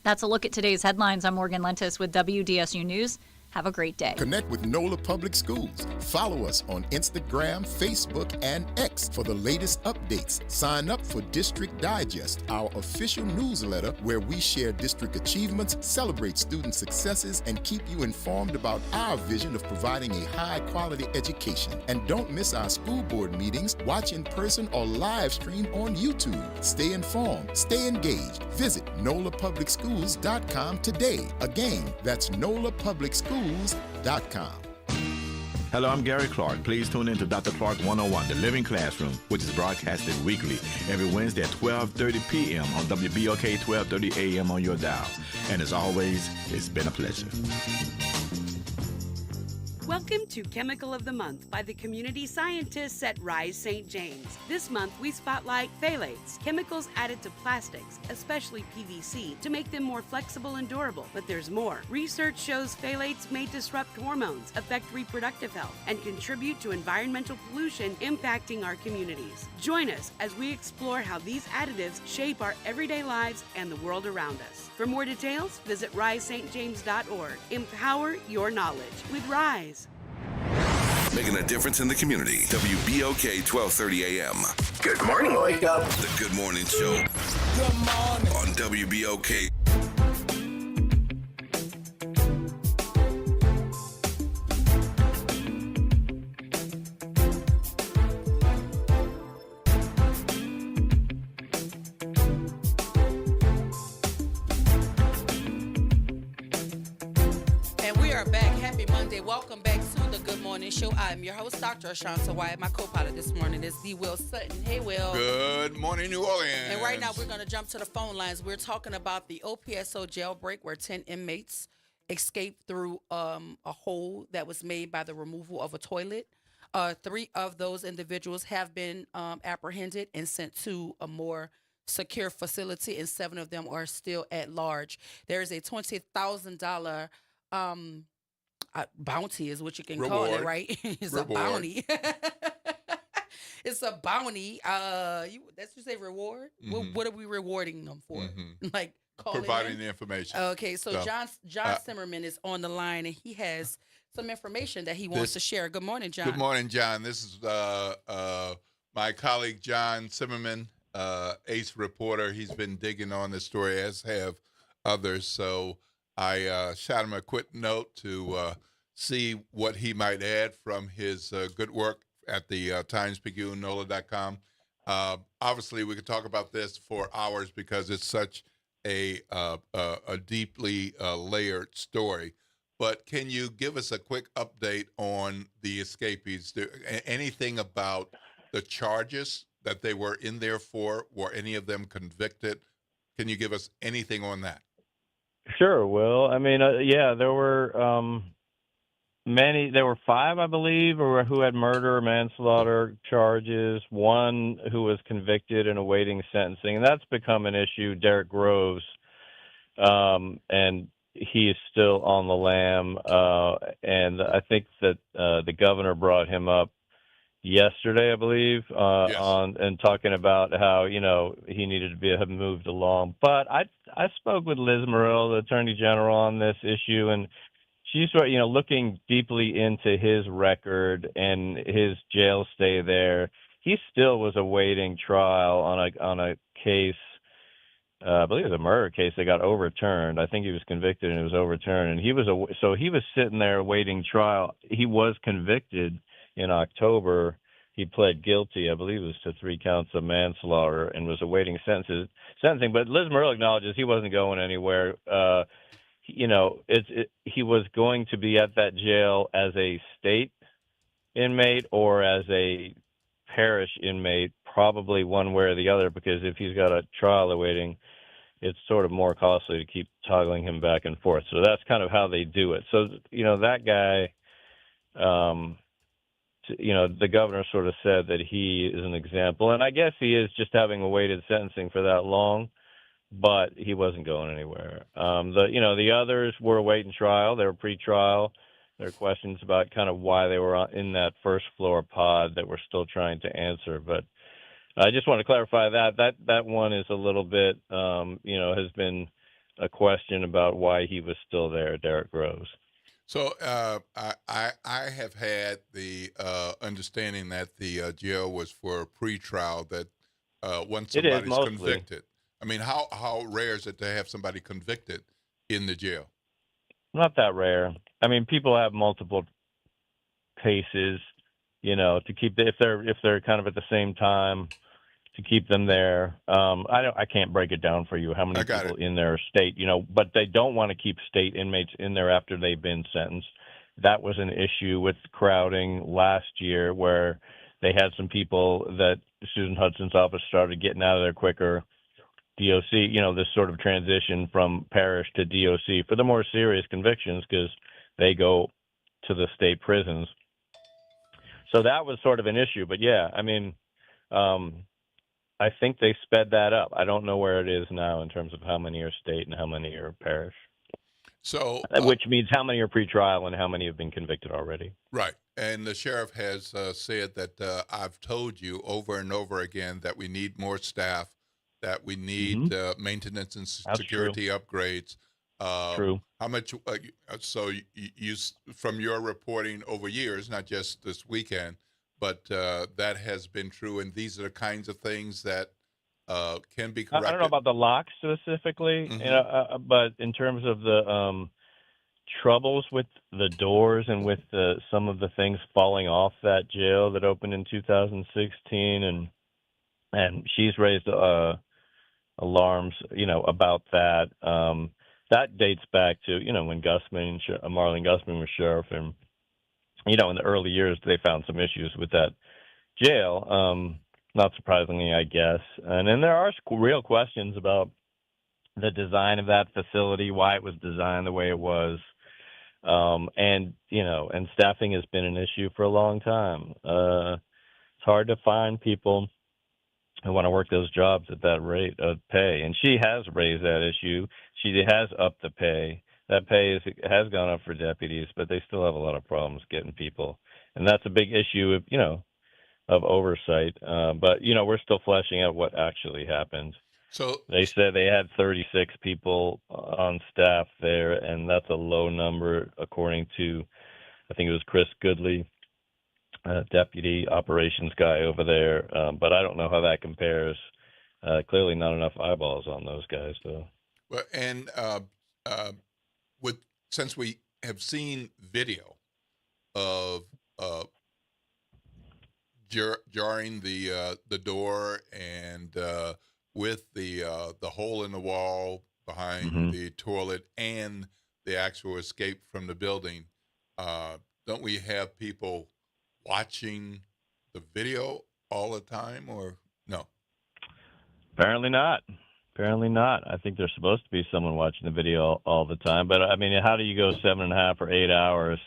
That's a look at today's headlines. I'm Morgan Lentis with WDSU News. Have a great day. Connect with NOLA Public Schools. Follow us on Instagram, Facebook, and X for the latest updates. Sign up for District Digest, our official newsletter where we share district achievements, celebrate student successes, and keep you informed about our vision of providing a high-quality education. And don't miss our school board meetings. Watch in person or live stream on YouTube. Stay informed. Stay engaged. Visit NOLAPublicSchools.com today. Again, that's NOLAPublicSchools.com. Hello, I'm Gary Clark. Please tune in to Dr. Clark 101, The Living Classroom, which is broadcasted weekly every Wednesday at 12:30 p.m. on WBOK 12:30 a.m. on your dial. And as always, it's been a pleasure. Welcome to Chemical of the Month by the community scientists at Rise St. James. This month, we spotlight phthalates, chemicals added to plastics, especially PVC, to make them more flexible and durable. But there's more. Research shows phthalates may disrupt hormones, affect reproductive health, and contribute to environmental pollution impacting our communities. Join us as we explore how these additives shape our everyday lives and the world around us. For more details, visit risestjames.org. Empower your knowledge with Rise. Making a difference in the community. WBOK 1230 AM. Good morning, Wake Up. The Good Morning Show. Good morning. On WBOK. Welcome back to the Good Morning Show. I'm your host, Dr. Ashanta Wyatt. My co-pilot this morning is D. Will Sutton. Hey, Will. Good morning, New Orleans. And right now, we're going to jump to the phone lines. We're talking about the OPSO jailbreak where 10 inmates escaped through a hole that was made by the removal of a toilet. 3 of those individuals have been apprehended and sent to a more secure facility, and 7 of them are still at large. There is a $20,000 bounty is what you can call it, right? It's reward. A bounty. It's a bounty. That's you say reward. Mm-hmm. What are we rewarding them for? Mm-hmm. Like providing the information. Okay, so John Zimmerman is on the line, and he has some information that he wants to share. Good morning, John. Good morning, John. This is my colleague John Zimmerman, ace reporter. He's been digging on this story, as have others. So I shot him a quick note to see what he might add from his good work at the Times-Picayune, NOLA.com. Obviously, we could talk about this for hours because it's such a deeply layered story. But can you give us a quick update on the escapees? Anything about the charges that they were in there for? Were any of them convicted? Can you give us anything on that? Sure, Will. I mean, yeah, there were many. There were 5, I believe, who had murder or manslaughter charges. 1 who was convicted and awaiting sentencing, and that's become an issue. Derek Groves, and he is still on the lam. And I think that the governor brought him up yesterday, I believe, and talking about how he needed to have moved along. But I spoke with Liz Murrill, the Attorney General, on this issue, and she's looking deeply into his record and his jail stay there. He still was awaiting trial on a case. I believe it was a murder case that got overturned. I think he was convicted and it was overturned, and he was sitting there awaiting trial. He was convicted in October. He pled guilty, I believe it was to 3 counts of manslaughter, and was awaiting sentencing. But Liz Murrill acknowledges he wasn't going anywhere. He was going to be at that jail as a state inmate or as a parish inmate, probably one way or the other, because if he's got a trial awaiting, it's sort of more costly to keep toggling him back and forth. So that's kind of how they do it. So, that guy, the governor sort of said that he is an example, and I guess he is, just having awaited sentencing for that long, but he wasn't going anywhere. The others were awaiting trial. They were pre-trial. There are questions about kind of why they were in that first floor pod that we're still trying to answer. But I just want to clarify that one is a little bit, has been a question about why he was still there, Derek Groves. So I have had the understanding that the jail was for a pre-trial, that once somebody's convicted. I mean, how rare is it to have somebody convicted in the jail? Not that rare. I mean, people have multiple cases, to keep if they're kind of at the same time, to keep them there. I can't break it down for you how many people in their state, but they don't want to keep state inmates in there after they've been sentenced. That was an issue with crowding last year, where they had some people that Susan Hudson's office started getting out of there quicker. DOC, this sort of transition from parish to DOC for the more serious convictions, because they go to the state prisons. So that was sort of an issue. But yeah, I mean, I think they sped that up. I don't know where it is now in terms of how many are state and how many are parish. So, which means how many are pretrial and how many have been convicted already. Right. And the sheriff has said that I've told you over and over again that we need more staff, that we need maintenance and security upgrades. True. How much? So you, from your reporting over years, not just this weekend, but that has been true. And these are the kinds of things that can be corrected. I don't know about the locks specifically, but in terms of the troubles with the doors and with some of the things falling off that jail that opened in 2016, and she's raised alarms, about that. That dates back to, when Marlene Gusman was sheriff, and, in the early years, they found some issues with that jail, not surprisingly, I guess. And then there are real questions about the design of that facility, why it was designed the way it was. And staffing has been an issue for a long time. It's hard to find people who want to work those jobs at that rate of pay. And she has raised that issue. She has upped the pay. That pay has gone up for deputies, but they still have a lot of problems getting people. And that's a big issue of oversight. But, we're still fleshing out what actually happened. So they said they had 36 people on staff there, and that's a low number, according to, I think it was Chris Goodley, deputy operations guy over there. But I don't know how that compares. Clearly not enough eyeballs on those guys, though. Well, and since we have seen video of jarring the door and with the hole in the wall behind the toilet and the actual escape from the building, don't we have people watching the video all the time, or no? Apparently not. Apparently not. I think there's supposed to be someone watching the video all the time. But, I mean, how do you go 7.5 or 8 hours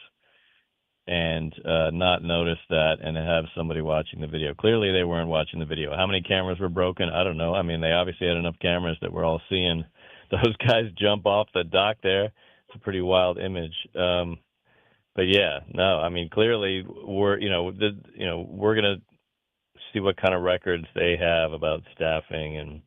and not notice that and have somebody watching the video? Clearly they weren't watching the video. How many cameras were broken? I don't know. I mean, they obviously had enough cameras that we're all seeing those guys jump off the dock there. It's a pretty wild image. But, yeah, no, I mean, clearly we're going to see what kind of records they have about staffing and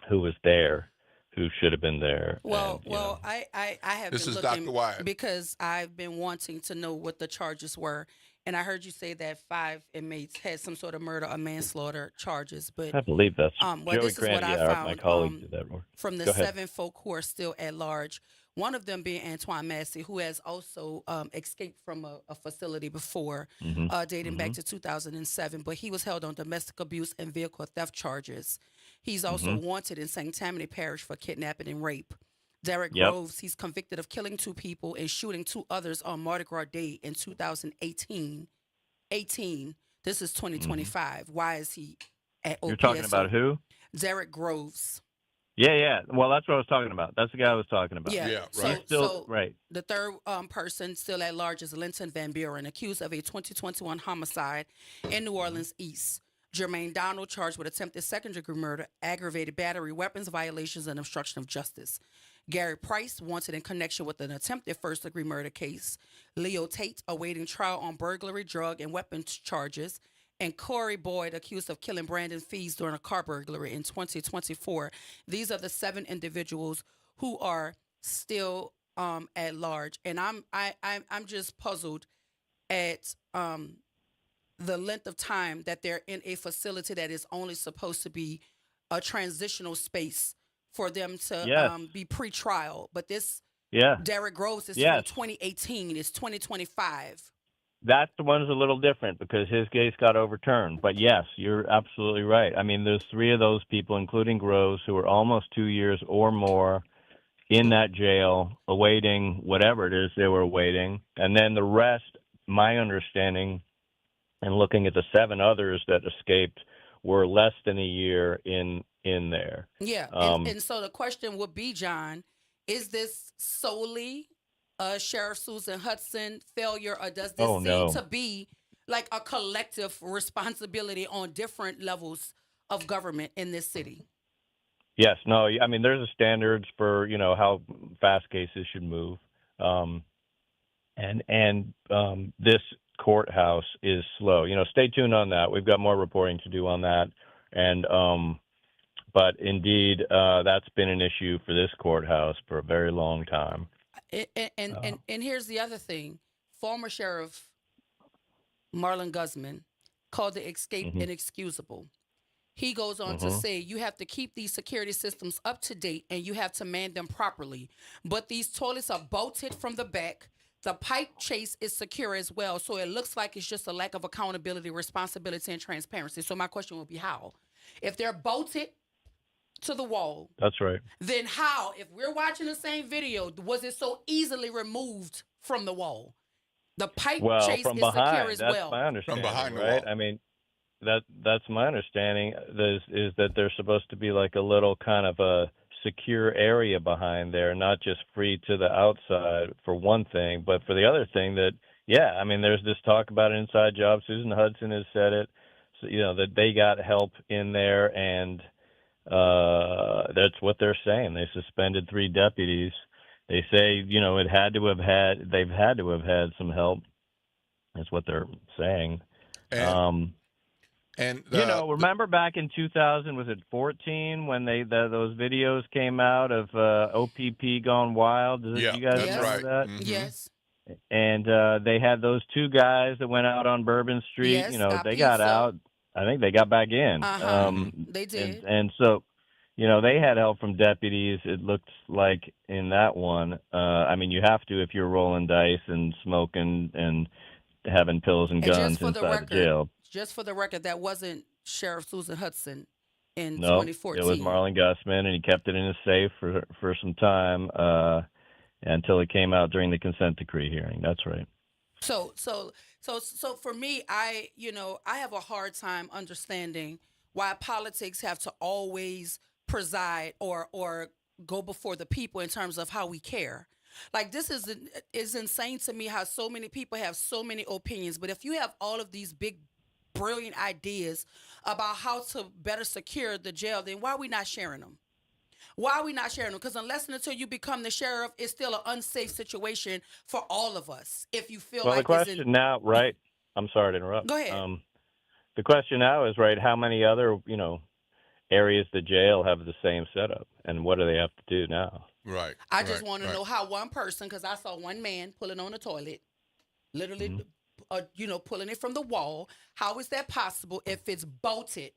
who was there, who should have been there. Well, I have This been is looking Dr. Wyatt. because I've been wanting to know what the charges were. And I heard you say that 5 inmates had some sort of murder or manslaughter charges. But I believe that's well, Joey this is what I Grandia, found my colleague, did that work. from the Go ahead. 7 folk who are still at large. One of them being Antoine Massey, who has also escaped from a facility before, dating back to 2007. But he was held on domestic abuse and vehicle theft charges. He's also wanted in St. Tammany Parish for kidnapping and rape. Derek Groves, he's convicted of killing 2 people and shooting 2 others on Mardi Gras Day in 2018. This is 2025. Why is he at OPSO? You're talking about who? Derek Groves. Yeah. Well, that's what I was talking about. That's the guy I was talking about. Yeah, right. So right. The third person still at large is Linton Van Buren, accused of a 2021 homicide in New Orleans East. Jermaine Donald charged with attempted second-degree murder, aggravated battery, weapons violations, and obstruction of justice. Gary Price wanted in connection with an attempted first-degree murder case. Leo Tate awaiting trial on burglary, drug, and weapons charges. And Corey Boyd accused of killing Brandon Fees during a car burglary in 2024. These are the 7 individuals who are still at large, and I'm just puzzled at the length of time that they're in a facility that is only supposed to be a transitional space for them to be pre-trial. But this Derek Groves is from 2018. It's 2025. That one's a little different because his case got overturned. But yes, you're absolutely right. I mean, there's 3 of those people, including Groves, who are almost 2 years or more in that jail awaiting whatever it is they were awaiting. And then the rest, my understanding, and looking at the 7 others that escaped, were less than a year in there. Yeah, and so the question would be, John, is this solely Sheriff Susan Hudson failure, or does this seem to be like a collective responsibility on different levels of government in this city? Yes, no, I mean, there's a standards for, how fast cases should move. And this courthouse is slow. Stay tuned on that. We've got more reporting to do on that. And, but indeed, that's been an issue for this courthouse for a very long time. And here's the other thing. Former Sheriff Marlon Guzman called the escape inexcusable. He goes on to say, you have to keep these security systems up to date and you have to man them properly. But these toilets are bolted from the back. The pipe chase is secure as well. So it looks like it's just a lack of accountability, responsibility, and transparency. So my question would be how? If they're bolted to the wall. That's right. Then how, if we're watching the same video, was it so easily removed from the wall? The pipe chase from is behind, secure as that's well. my understanding, From behind the right? wall. I mean, that's my understanding is that there's supposed to be like a little kind of a secure area behind there, not just free to the outside for one thing, but for the other thing that, I mean, there's this talk about an inside job. Susan Hudson has said it, so, that they got help in there, and that's what they're saying. They suspended 3 deputies. They say, they've had to have had some help. That's what they're saying. And remember back in 2014 when those videos came out of OPP Gone Wild? You guys remember that? Yes. And they had those 2 guys that went out on Bourbon Street. Yes, they got out. I think they got back in. They did. And so, they had help from deputies. It looked like in that one. I mean, you have to if you're rolling dice and smoking and having pills and guns inside the jail. Just for the record, that wasn't Sheriff Susan Hudson in No, 2014. it was Marlon Guzman, and he kept it in his safe for some time until it came out during the consent decree hearing. That's right. So for me, I have a hard time understanding why politics have to always preside or go before the people in terms of how we care. Like, this is insane to me how so many people have so many opinions. But if you have all of these big, brilliant ideas about how to better secure the jail, then why are we not sharing them? Why are we not sharing them? Because unless and until you become the sheriff, it's still an unsafe situation for all of us. If you feel Well, like the question now, right? I'm sorry to interrupt. Go ahead. The question now is, right, how many other, areas the jail have the same setup, and what do they have to do now? Right. I just want to know how one person, because I saw one man pulling on the toilet, literally, pulling it from the wall. How is that possible if it's bolted?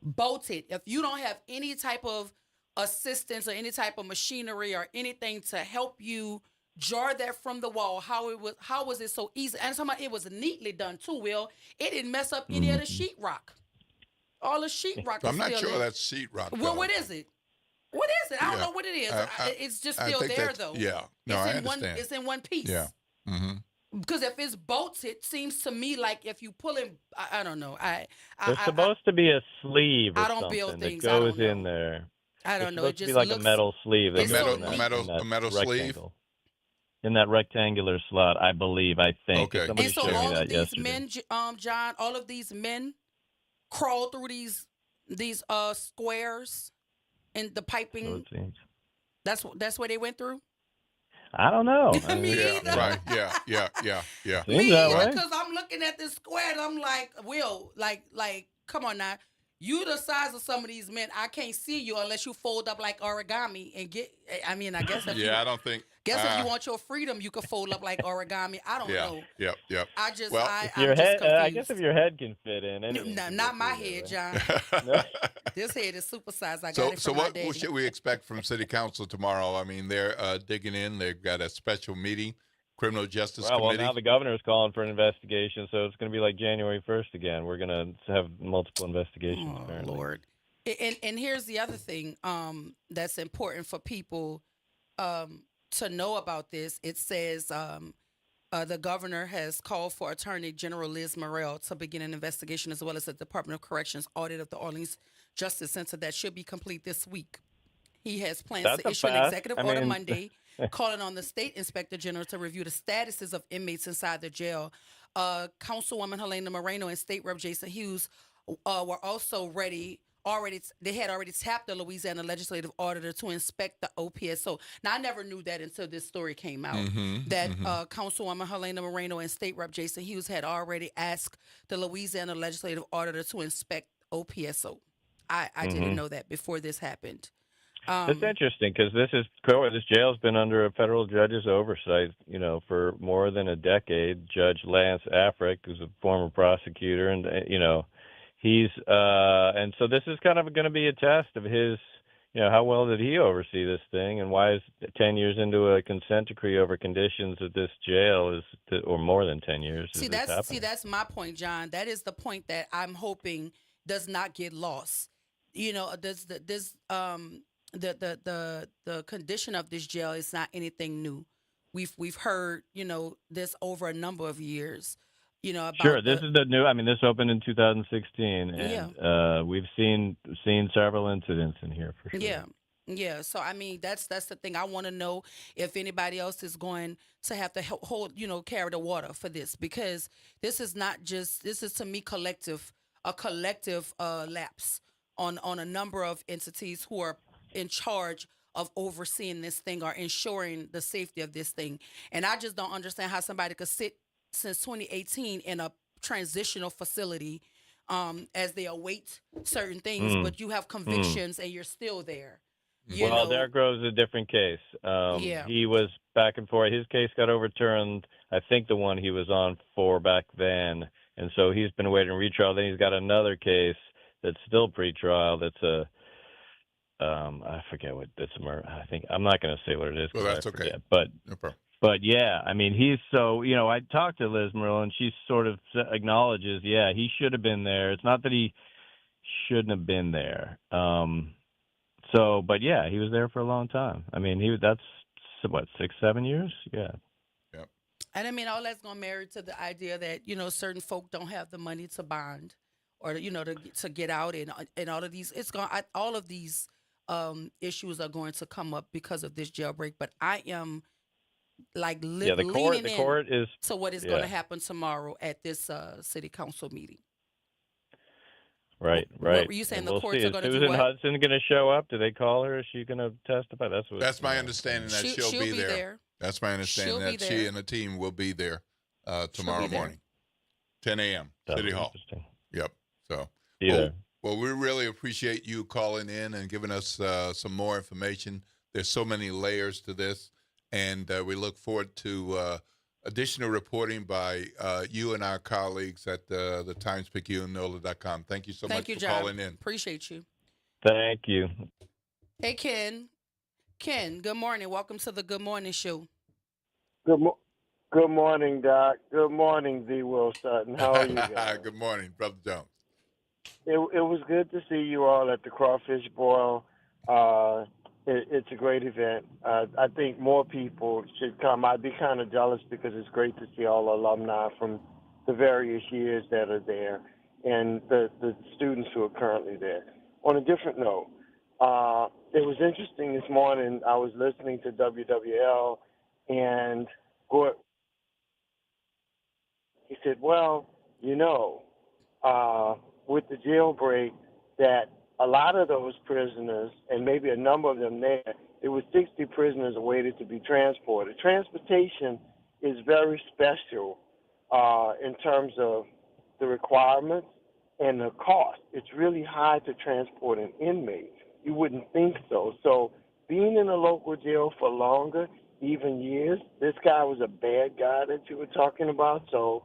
Bolted. If you don't have any type of assistance or any type of machinery or anything to help you jar that from the wall, how was it so easy? And it was neatly done too, Will. It didn't mess up any of the sheetrock. All the sheetrock. I'm not sure that's sheetrock. Well, what is it? What is it? I don't know what it is. It's just still there, though. Yeah. No, I understand. It's in one piece. Yeah. Mm-hmm. Because if it's bolted, it seems to me like if you pull it, I don't know. There's supposed to be a sleeve or I don't something build things. that goes in there. I don't know. It's supposed to be like a metal sleeve. A metal sleeve? In that rectangular slot, I believe, I think. Okay. Somebody And so showed me all that of these yesterday. men, John, all of these men crawl through these squares and the piping. So it seems. That's where they went through? I don't know. Me either. Right. Yeah. Seems that way. Because I'm looking at this square and I'm like, Will, like, come on now. You the size of some of these men. I can't see you unless you fold up like origami and get. I mean, I guess. If I don't think. If you want your freedom, you can fold up like origami. I don't know. Yep. I just. Well, I'm just confused. I guess if your head can fit in. No, not my head, John. This head is supersized. I got it So from my what daddy. should we expect from City Council tomorrow? I mean, they're digging in. They've got a special meeting, Criminal Justice Well, Committee. now the governor's calling for an investigation, so it's going to be like January 1st again. We're going to have multiple investigations. Apparently. Lord. And here's the other thing that's important for people to know about this. It says the governor has called for Attorney General Liz Murrell to begin an investigation, as well as the Department of Corrections audit of the Orleans Justice Center that should be complete this week. He has plans to issue an executive order Monday calling on the state inspector general to review the statuses of inmates inside the jail. Councilwoman Helena Moreno and State Rep Jason Hughes were also they had already tapped the Louisiana legislative auditor to inspect the OPSO. Now, I never knew that until this story came out, that Councilwoman Helena Moreno and State Rep Jason Hughes had already asked the Louisiana legislative auditor to inspect OPSO. I didn't know that before this happened. It's interesting because this jail's been under a federal judge's oversight, for more than a decade. Judge Lance Afric, who's a former prosecutor, and he's and so this is kind of going to be a test of his, how well did he oversee this thing, and why is 10 years into a consent decree over conditions at this jail or more than 10 years? That's my point, John. That is the point that I'm hoping does not get lost. The condition of this jail is not anything new. We've heard this over a number of years. About this is the new. I mean, this opened in 2016, and we've seen several incidents in here for sure. Yeah. So I mean, that's the thing. I want to know if anybody else is going to have to carry the water for this, because this is to me a collective lapse on a number of entities who are in charge of overseeing this thing or ensuring the safety of this thing. And I just don't understand how somebody could sit since 2018 in a transitional facility as they await certain things, but you have convictions and you're still there. There grows a different case. He was back and forth. His case got overturned, I think the one he was on for back then. And so he's been awaiting retrial. Then he's got another case that's still pretrial. That's I forget what it's. I think I'm not going to say what it is. Well, that's okay. But no problem. But yeah, I mean, he's so I talked to Liz Murrell, and she sort of acknowledges, he should have been there. It's not that he shouldn't have been there. But yeah, he was there for a long time. I mean, that's what 6-7 years. Yeah. Yep. And I mean, all that's going to marry to the idea that certain folk don't have the money to bond, or to get out, and all of these all of these issues are going to come up because of this jailbreak. But I am like leaning in to what is going to happen tomorrow at this city council meeting. Right. What were you saying? The courts are going to do what? Susan Hudson going to show up? Do they call her? Is she going to testify? That's my understanding that she'll be there. That's my understanding that she and the team will be there tomorrow morning, 10 a.m. City Hall. Yep. So, well, we really appreciate you calling in and giving us some more information. There's so many layers to this, and we look forward to additional reporting by you and our colleagues at the TimesPicayune.NOLA.com. Thank you so much for calling in. Appreciate you. Thank you. Hey, Ken. Ken, good morning. Welcome to the Good Morning Show. Good morning, Doc. Good morning, V. Will Sutton. How are you guys? Good morning, Brother Jones. It was good to see you all at the Crawfish Boil. It's a great event. I think more people should come. I'd be kind of jealous because it's great to see all the alumni from the various years that are there and the students who are currently there. On a different note, it was interesting this morning. I was listening to WWL, and he said, well, with the jailbreak, that a lot of those prisoners, and maybe a number of them there was 60 prisoners awaited to be transported. Transportation is very special in terms of the requirements and the cost. It's really high to transport an inmate. You wouldn't think so. So being in a local jail for longer, even years, this guy was a bad guy that you were talking about, so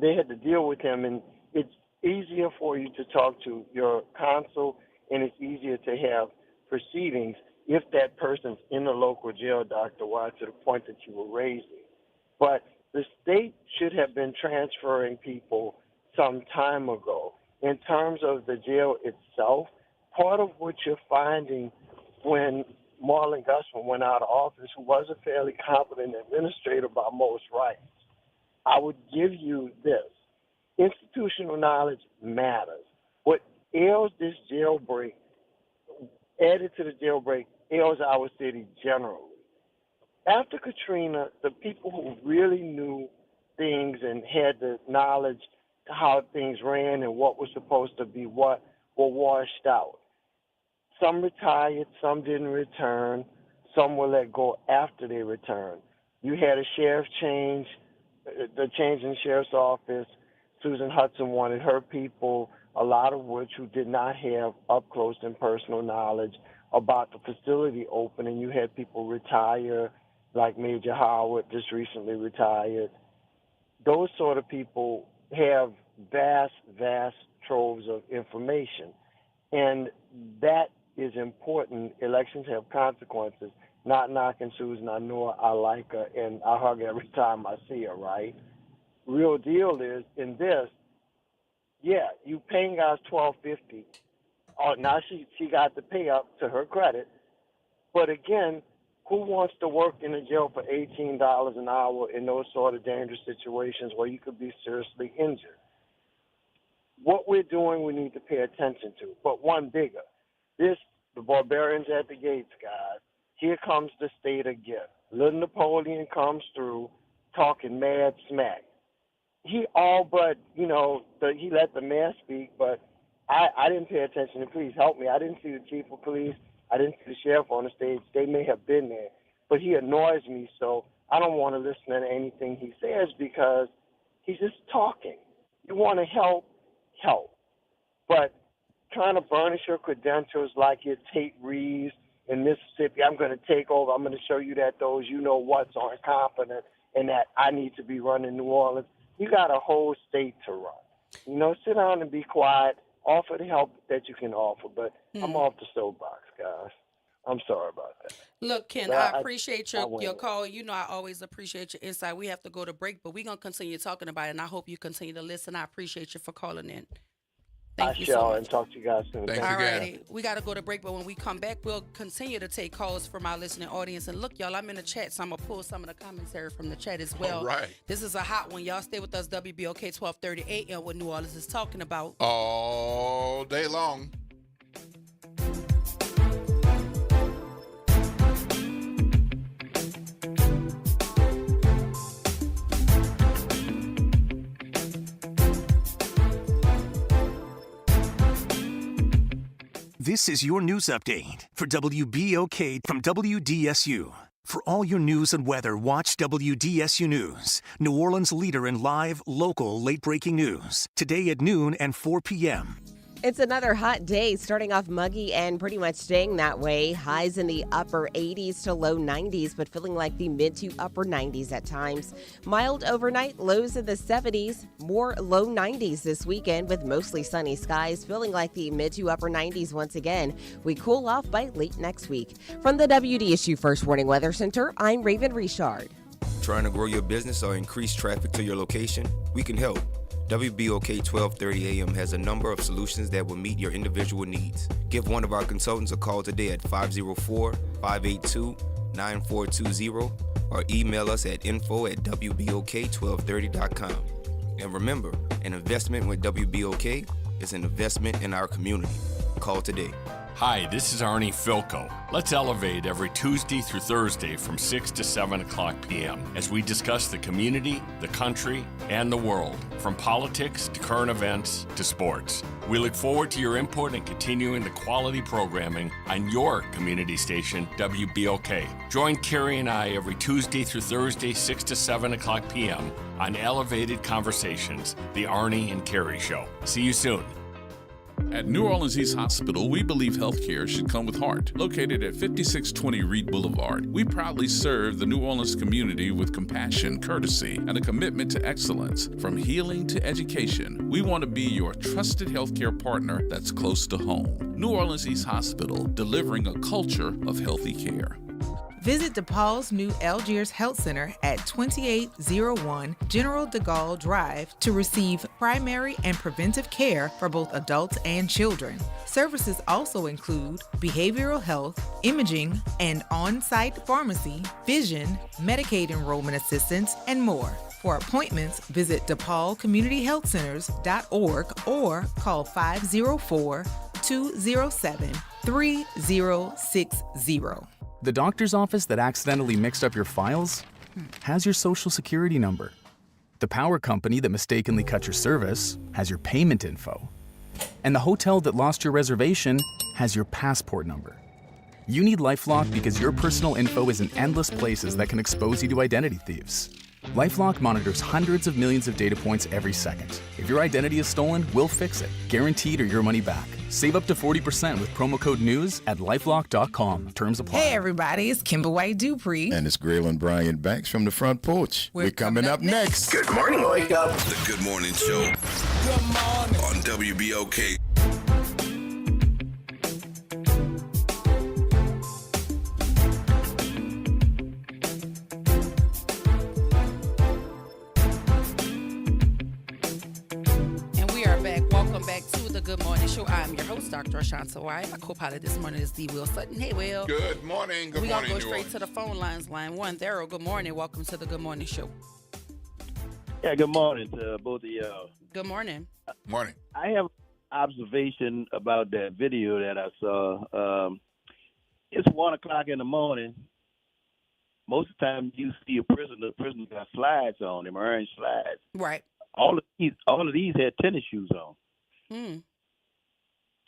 they had to deal with him, and it's easier for you to talk to your counsel, and it's easier to have proceedings if that person's in the local jail, Dr. Watt, to the point that you were raising. But the state should have been transferring people some time ago. In terms of the jail itself, part of what you're finding when Marlon Gusman went out of office, who was a fairly competent administrator by most rights, I would give you this. Institutional knowledge matters. What ails this jailbreak, added to the jailbreak, ails our city generally. After Katrina, the people who really knew things and had the knowledge to how things ran and what was supposed to be what were washed out. Some retired, some didn't return, some were let go after they returned. You had a sheriff change, the change in the sheriff's office. Susan Hudson wanted her people, a lot of which who did not have up close and personal knowledge about the facility opening. You had people retire, like Major Howard just recently retired. Those sort of people have vast troves of information. And that is important. Elections have consequences. Not knocking Susan, I know her, I like her, and I hug her every time I see her, right? Real deal is, in this, yeah, you paying guys $12.50. Oh, now she got the pay up to her credit. But again, who wants to work in a jail for $18 an hour in those sort of dangerous situations where you could be seriously injured? What we're doing, we need to pay attention to. But one bigger, the barbarians at the gates, guys. Here comes the state again. Little Napoleon comes through talking mad smack. He all but, he let the mayor speak, but I didn't pay attention to police. Help me. I didn't see the chief of police. I didn't see the sheriff on the stage. They may have been there. But he annoys me, so I don't want to listen to anything he says because he's just talking. You want to help. But trying to burnish your credentials like you're Tate Reeves in Mississippi, I'm going to take over. I'm going to show you that those you-know-whats are incompetent and that I need to be running New Orleans. You got a whole state to run. Sit down and be quiet. Offer the help that you can offer. But I'm off the soapbox, guys. I'm sorry about that. Look, Ken, I appreciate your call. I always appreciate your insight. We have to go to break, but we're going to continue talking about it, and I hope you continue to listen. I appreciate you for calling in. Thank you shall, so much. and talk to you guys soon. Thanks All again. righty. We got to go to break, but when we come back, we'll continue to take calls from our listening audience. And look, y'all, I'm in the chat, so I'm going to pull some of the commentary from the chat as well. All right. This is a hot one. Y'all stay with us, WBOK 1230 AM, what New Orleans is talking about. All day long. This is your news update for WBOK from WDSU. For all your news and weather, watch WDSU News, New Orleans' leader in live, local, late-breaking news. Today at noon and 4 p.m. It's another hot day, starting off muggy and pretty much staying that way. Highs in the upper 80s to low 90s, but feeling like the mid to upper 90s at times. Mild overnight, lows in the 70s, more low 90s this weekend with mostly sunny skies, feeling like the mid to upper 90s once again. We cool off by late next week. From the WDSU First Warning Weather Center, I'm Raven Richard. Trying to grow your business or increase traffic to your location? We can help. WBOK 1230 AM has a number of solutions that will meet your individual needs. Give one of our consultants a call today at 504-582-9420 or email us at info@wbok1230.com. And remember, an investment with WBOK is an investment in our community. Call today. Hi, this is Arnie Filko. Let's elevate every Tuesday through Thursday from 6 to 7 o'clock p.m. as we discuss the community, the country, and the world, from politics to current events to sports. We look forward to your input and continuing the quality programming on your community station, WBOK. Join Carrie and I every Tuesday through Thursday, 6 to 7 o'clock p.m. on Elevated Conversations, the Arnie and Carrie Show. See you soon. At New Orleans East Hospital, we believe healthcare should come with heart. Located at 5620 Reed Boulevard, we proudly serve the New Orleans community with compassion, courtesy, and a commitment to excellence. From healing to education, we want to be your trusted healthcare partner that's close to home. New Orleans East Hospital, delivering a culture of healthy care. Visit DePaul's new Algiers Health Center at 2801 General de Gaulle Drive to receive primary and preventive care for both adults and children. Services also include behavioral health, imaging, and on-site pharmacy, vision, Medicaid enrollment assistance, and more. For appointments, visit DePaulCommunityHealthCenters.org or call 504-207-3060. The doctor's office that accidentally mixed up your files has your social security number. The power company that mistakenly cut your service has your payment info. And the hotel that lost your reservation has your passport number. You need LifeLock because your personal info is in endless places that can expose you to identity thieves. LifeLock monitors hundreds of millions of data points every second. If your identity is stolen, we'll fix it, guaranteed or your money back. Save up to 40% with promo code NEWS at LifeLock.com. Terms apply. Hey everybody, it's Kimber White Dupree. And it's Graylin Bryant Banks from the front porch. We're coming up next. Good morning, Wake Up. The Good Morning Show. Good morning. On WBOK. Welcome back to the Good Morning Show. I'm your host, Dr. Ashanta White. My co-pilot this morning is D. Will Sutton. Hey, Will. Good morning. Good We're morning. We're going to go straight to the phone lines. Line 1, Daryl, good morning. Welcome to the Good Morning Show. Yeah, good morning to both of y'all. Good morning. Morning. I have observation about that video that I saw. It's 1 o'clock in the morning. Most of the time you see a prisoner got slides on him, orange slides. Right. All of these had tennis shoes on.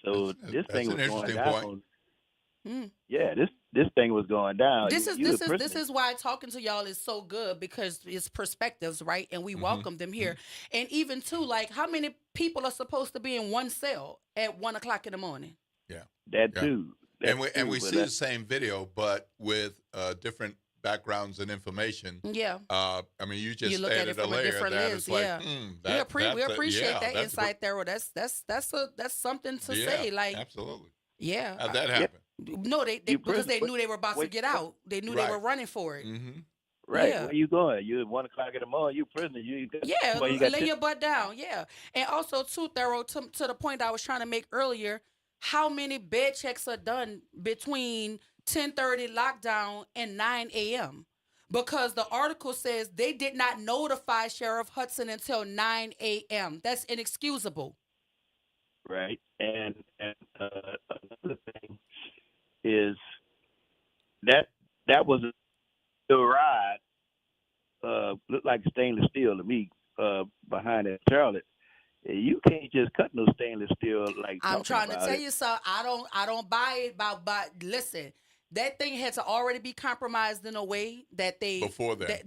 So this thing was going down. Yeah, this thing was going down. This is why talking to y'all is so good, because it's perspectives, right? And we welcome them here. And even too, like, how many people are supposed to be in one cell at 1 o'clock in the morning? Yeah, that too. And we see the same video, but with different backgrounds and information. Yeah. I mean, you just look at it from a different lens. Like, we appreciate that insight there. That's something to say. Like, absolutely. Yeah. How'd that happen? No, they because they knew they were about to get out. They knew they were running for it. Right. Yeah. Where you going? You at 1 o'clock in the morning. You a prisoner. Yeah, well, you got lay your butt down. Yeah. And also, too, Thorough, to the point I was trying to make earlier, how many bed checks are done between 10:30 lockdown and 9 a.m.? Because the article says they did not notify Sheriff Hudson until 9 a.m. That's inexcusable. Right. And another thing is that was a ride. Looked like stainless steel to me behind that Charlotte. You can't just cut no stainless steel like I'm trying to tell it. you something. I don't buy it. But listen, that thing had to already be compromised in a way that they before that.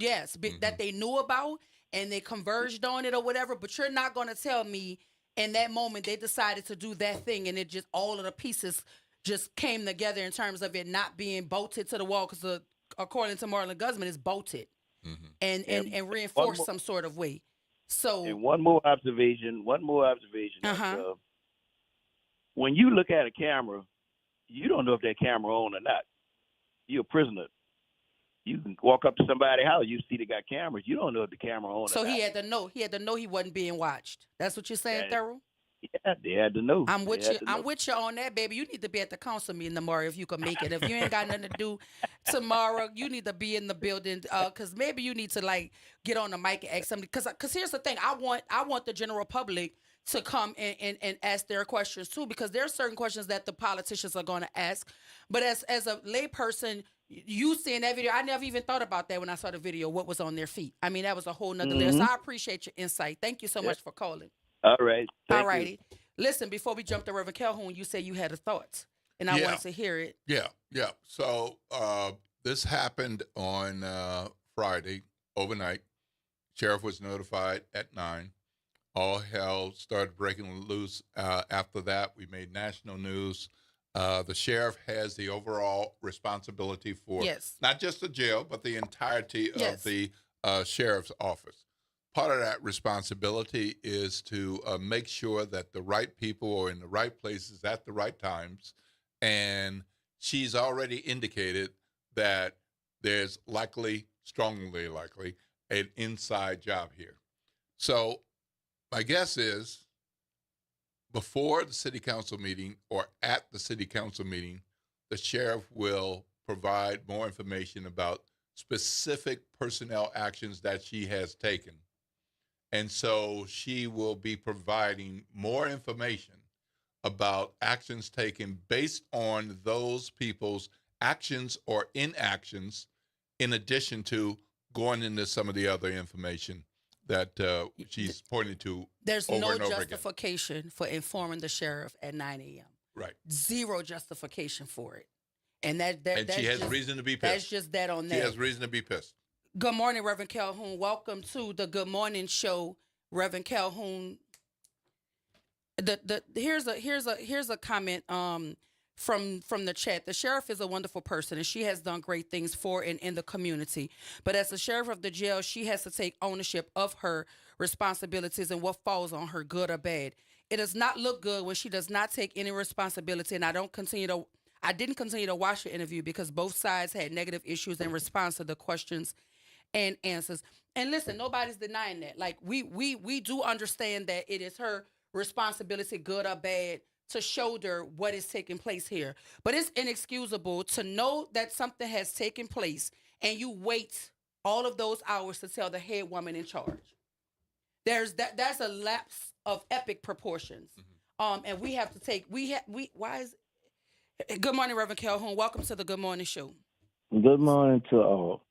That they knew about and they converged on it or whatever. But you're not going to tell me in that moment they decided to do that thing and it just all of the pieces just came together in terms of it not being bolted to the wall because according to Marlon Guzman, it's bolted and reinforced some sort of way. So and one more observation. Uh-huh. When you look at a camera, you don't know if that camera on or not. You're a prisoner. You can walk up to somebody's house, you see they got cameras. You don't know if the camera on. So or he not. had to know. He had to know he wasn't being watched. That's what you're saying, Thurl? Yeah, they had to know. I'm with you. I'm with you on that, baby. You need to be at the council meeting tomorrow if you can make it. If you ain't got nothing to do tomorrow, you need to be in the building because maybe you need to like get on the mic and ask somebody. Because here's the thing, I want the general public to come and ask their questions too, because there are certain questions that the politicians are going to ask. But as a layperson, you seeing that video, I never even thought about that when I saw the video. What was on their feet? I mean, that was a whole nother layer. So I appreciate your insight. Thank you so much for calling. All right. All righty. Listen, before we jump to Reverend Calhoun, you said you had a thought, and I wanted to hear it. Yeah. So this happened on Friday overnight. Sheriff was notified at 9. All hell started breaking loose. After that, we made national news. The sheriff has the overall responsibility for not just the jail, but the entirety of the sheriff's office. Part of that responsibility is to make sure that the right people are in the right places at the right times. And she's already indicated that there's strongly likely, an inside job here. So my guess is before the city council meeting or at the city council meeting, the sheriff will provide more information about specific personnel actions that she has taken. And so she will be providing more information about actions taken based on those people's actions or inactions, in addition to going into some of the other information that she's pointing to. There's over no and over justification for informing the sheriff at 9 a.m. Right. Zero justification for it. And and she has reason to be pissed. That's just that on that. She has reason to be pissed. Good morning, Reverend Calhoun. Welcome to the Good Morning Show, Reverend Calhoun. Here's a comment from the chat. The sheriff is a wonderful person, and she has done great things for and in the community. But as the sheriff of the jail, she has to take ownership of her responsibilities and what falls on her, good or bad. It does not look good when she does not take any responsibility, and I didn't continue to watch the interview because both sides had negative issues in response to the questions and answers. And listen, nobody's denying that. Like we do understand that it is her responsibility, good or bad, to shoulder what is taking place here. But it's inexcusable to know that something has taken place and you wait all of those hours to tell the head woman in charge. That's a lapse of epic proportions. And we have to take Good morning, Reverend Calhoun. Welcome to the Good Morning Show. Good morning to all.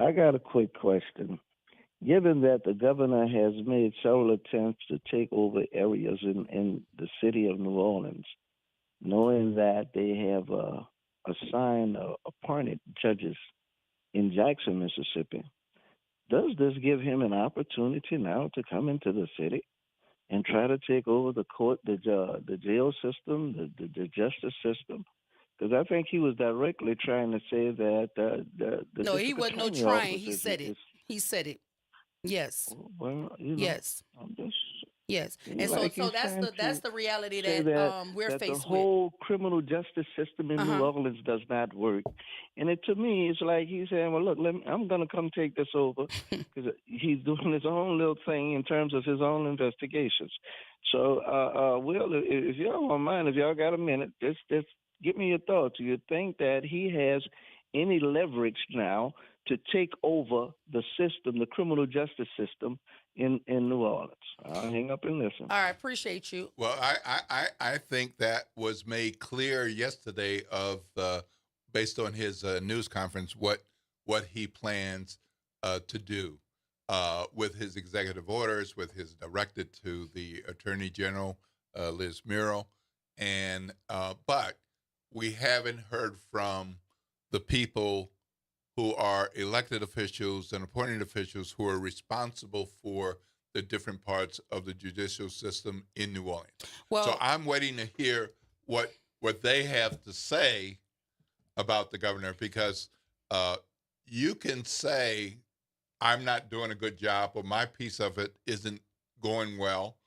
I got a quick question. Given that the governor has made several attempts to take over areas in the city of New Orleans, knowing that they have assigned appointed judges in Jackson, Mississippi, does this give him an opportunity now to come into the city and try to take over the court, the jail system, the justice system? Because I think he was directly trying to say that the no, he wasn't no trying. He said it. He said it. Yes. Well, yes. Yes, And and like so he's that's trying that's to the reality say that we're that faced the whole criminal justice system in New Uh-huh. Orleans does not work. And to me, it's like he's saying, well, look, I'm going to come take this over because he's doing his own little thing in terms of his own investigations. So, Will, if y'all don't mind, if y'all got a minute, just give me your thoughts. Do you think that he has any leverage now to take over the system, the criminal justice system in New Orleans? I'll hang up and listen. All right, appreciate you. Well, I think that was made clear yesterday based on his news conference what he plans to do with his executive orders, with his directed to the Attorney General Liz Muriel, and but we haven't heard from the people who are elected officials and appointed officials who are responsible for the different parts of the judicial system in New Orleans. Well, so I'm waiting to hear what they have to say about the governor, because you can say I'm not doing a good job or my piece of it isn't going well,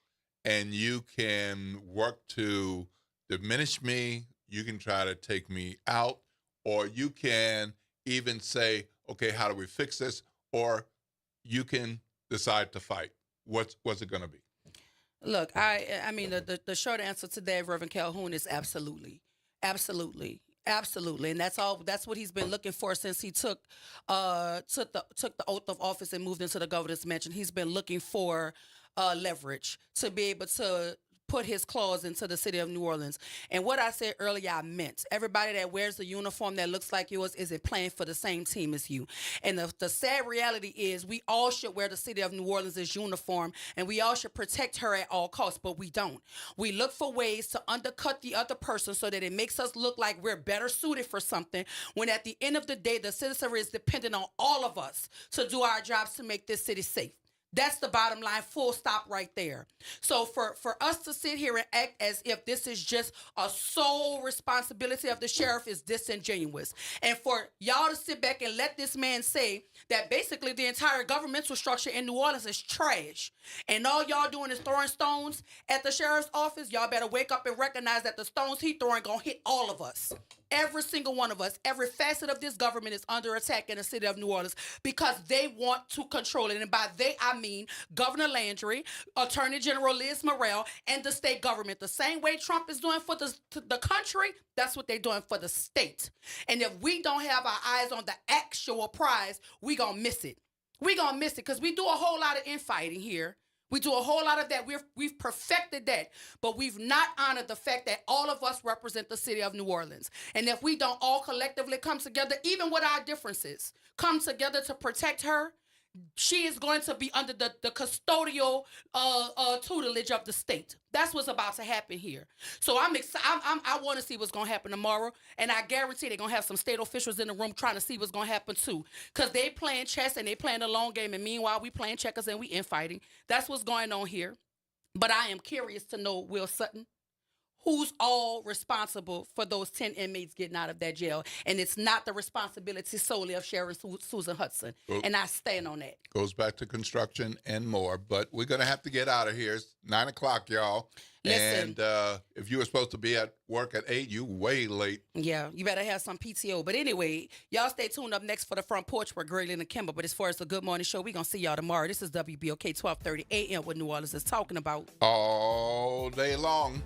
and you can work to diminish me, you can try to take me out, or you can even say, okay, how do we fix this? Or you can decide to fight. What's it going to be? Look, I mean, the short answer to that, Reverend Calhoun, is absolutely, absolutely, absolutely, and that's all. That's what he's been looking for since he took the oath of office and moved into the governor's mansion. He's been looking for leverage to be able to put his claws into the city of New Orleans. And what I said earlier, I meant. Everybody that wears the uniform that looks like yours isn't playing for the same team as you. And the sad reality is we all should wear the city of New Orleans' uniform, and we all should protect her at all costs, but we don't. We look for ways to undercut the other person so that it makes us look like we're better suited for something, when at the end of the day, the citizenry is dependent on all of us to do our jobs to make this city safe. That's the bottom line, full stop right there. So for us to sit here and act as if this is just a sole responsibility of the sheriff is disingenuous. And for y'all to sit back and let this man say that basically the entire governmental structure in New Orleans is trash, and all y'all doing is throwing stones at the sheriff's office, y'all better wake up and recognize that the stones he throwing gonna hit all of us. Every single one of us, every facet of this government is under attack in the city of New Orleans because they want to control it. And by they, I mean Governor Landry, Attorney General Liz Muriel, and the state government. The same way Trump is doing for the country, that's what they're doing for the state. And if we don't have our eyes on the actual prize, we gonna miss it. We gonna miss it because we do a whole lot of infighting here. We do a whole lot of that. We've perfected that, but we've not honored the fact that all of us represent the city of New Orleans. And if we don't all collectively come together, even with our differences, come together to protect her, she is going to be under the custodial tutelage of the state. That's what's about to happen here. So I'm excited. I want to see what's going to happen tomorrow, and I guarantee they're going to have some state officials in the room trying to see what's going to happen too, because they playing chess and they playing the long game, and meanwhile we playing checkers and we infighting. That's what's going on here. But I am curious to know, Will Sutton, who's all responsible for those 10 inmates getting out of that jail. And it's not the responsibility solely of Sheriff Susan Hudson. And I stand on that. Goes back to construction and more. But we're going to have to get out of here. It's 9 o'clock, y'all. Listen. And if you were supposed to be at work at 8, you way late. Yeah, you better have some PTO. But anyway, y'all stay tuned up next for the Front Porch with Greg and Kimber. But as far as the Good Morning Show, we're going to see y'all tomorrow. This is WBOK 1230 AM, what New Orleans is talking about all day long.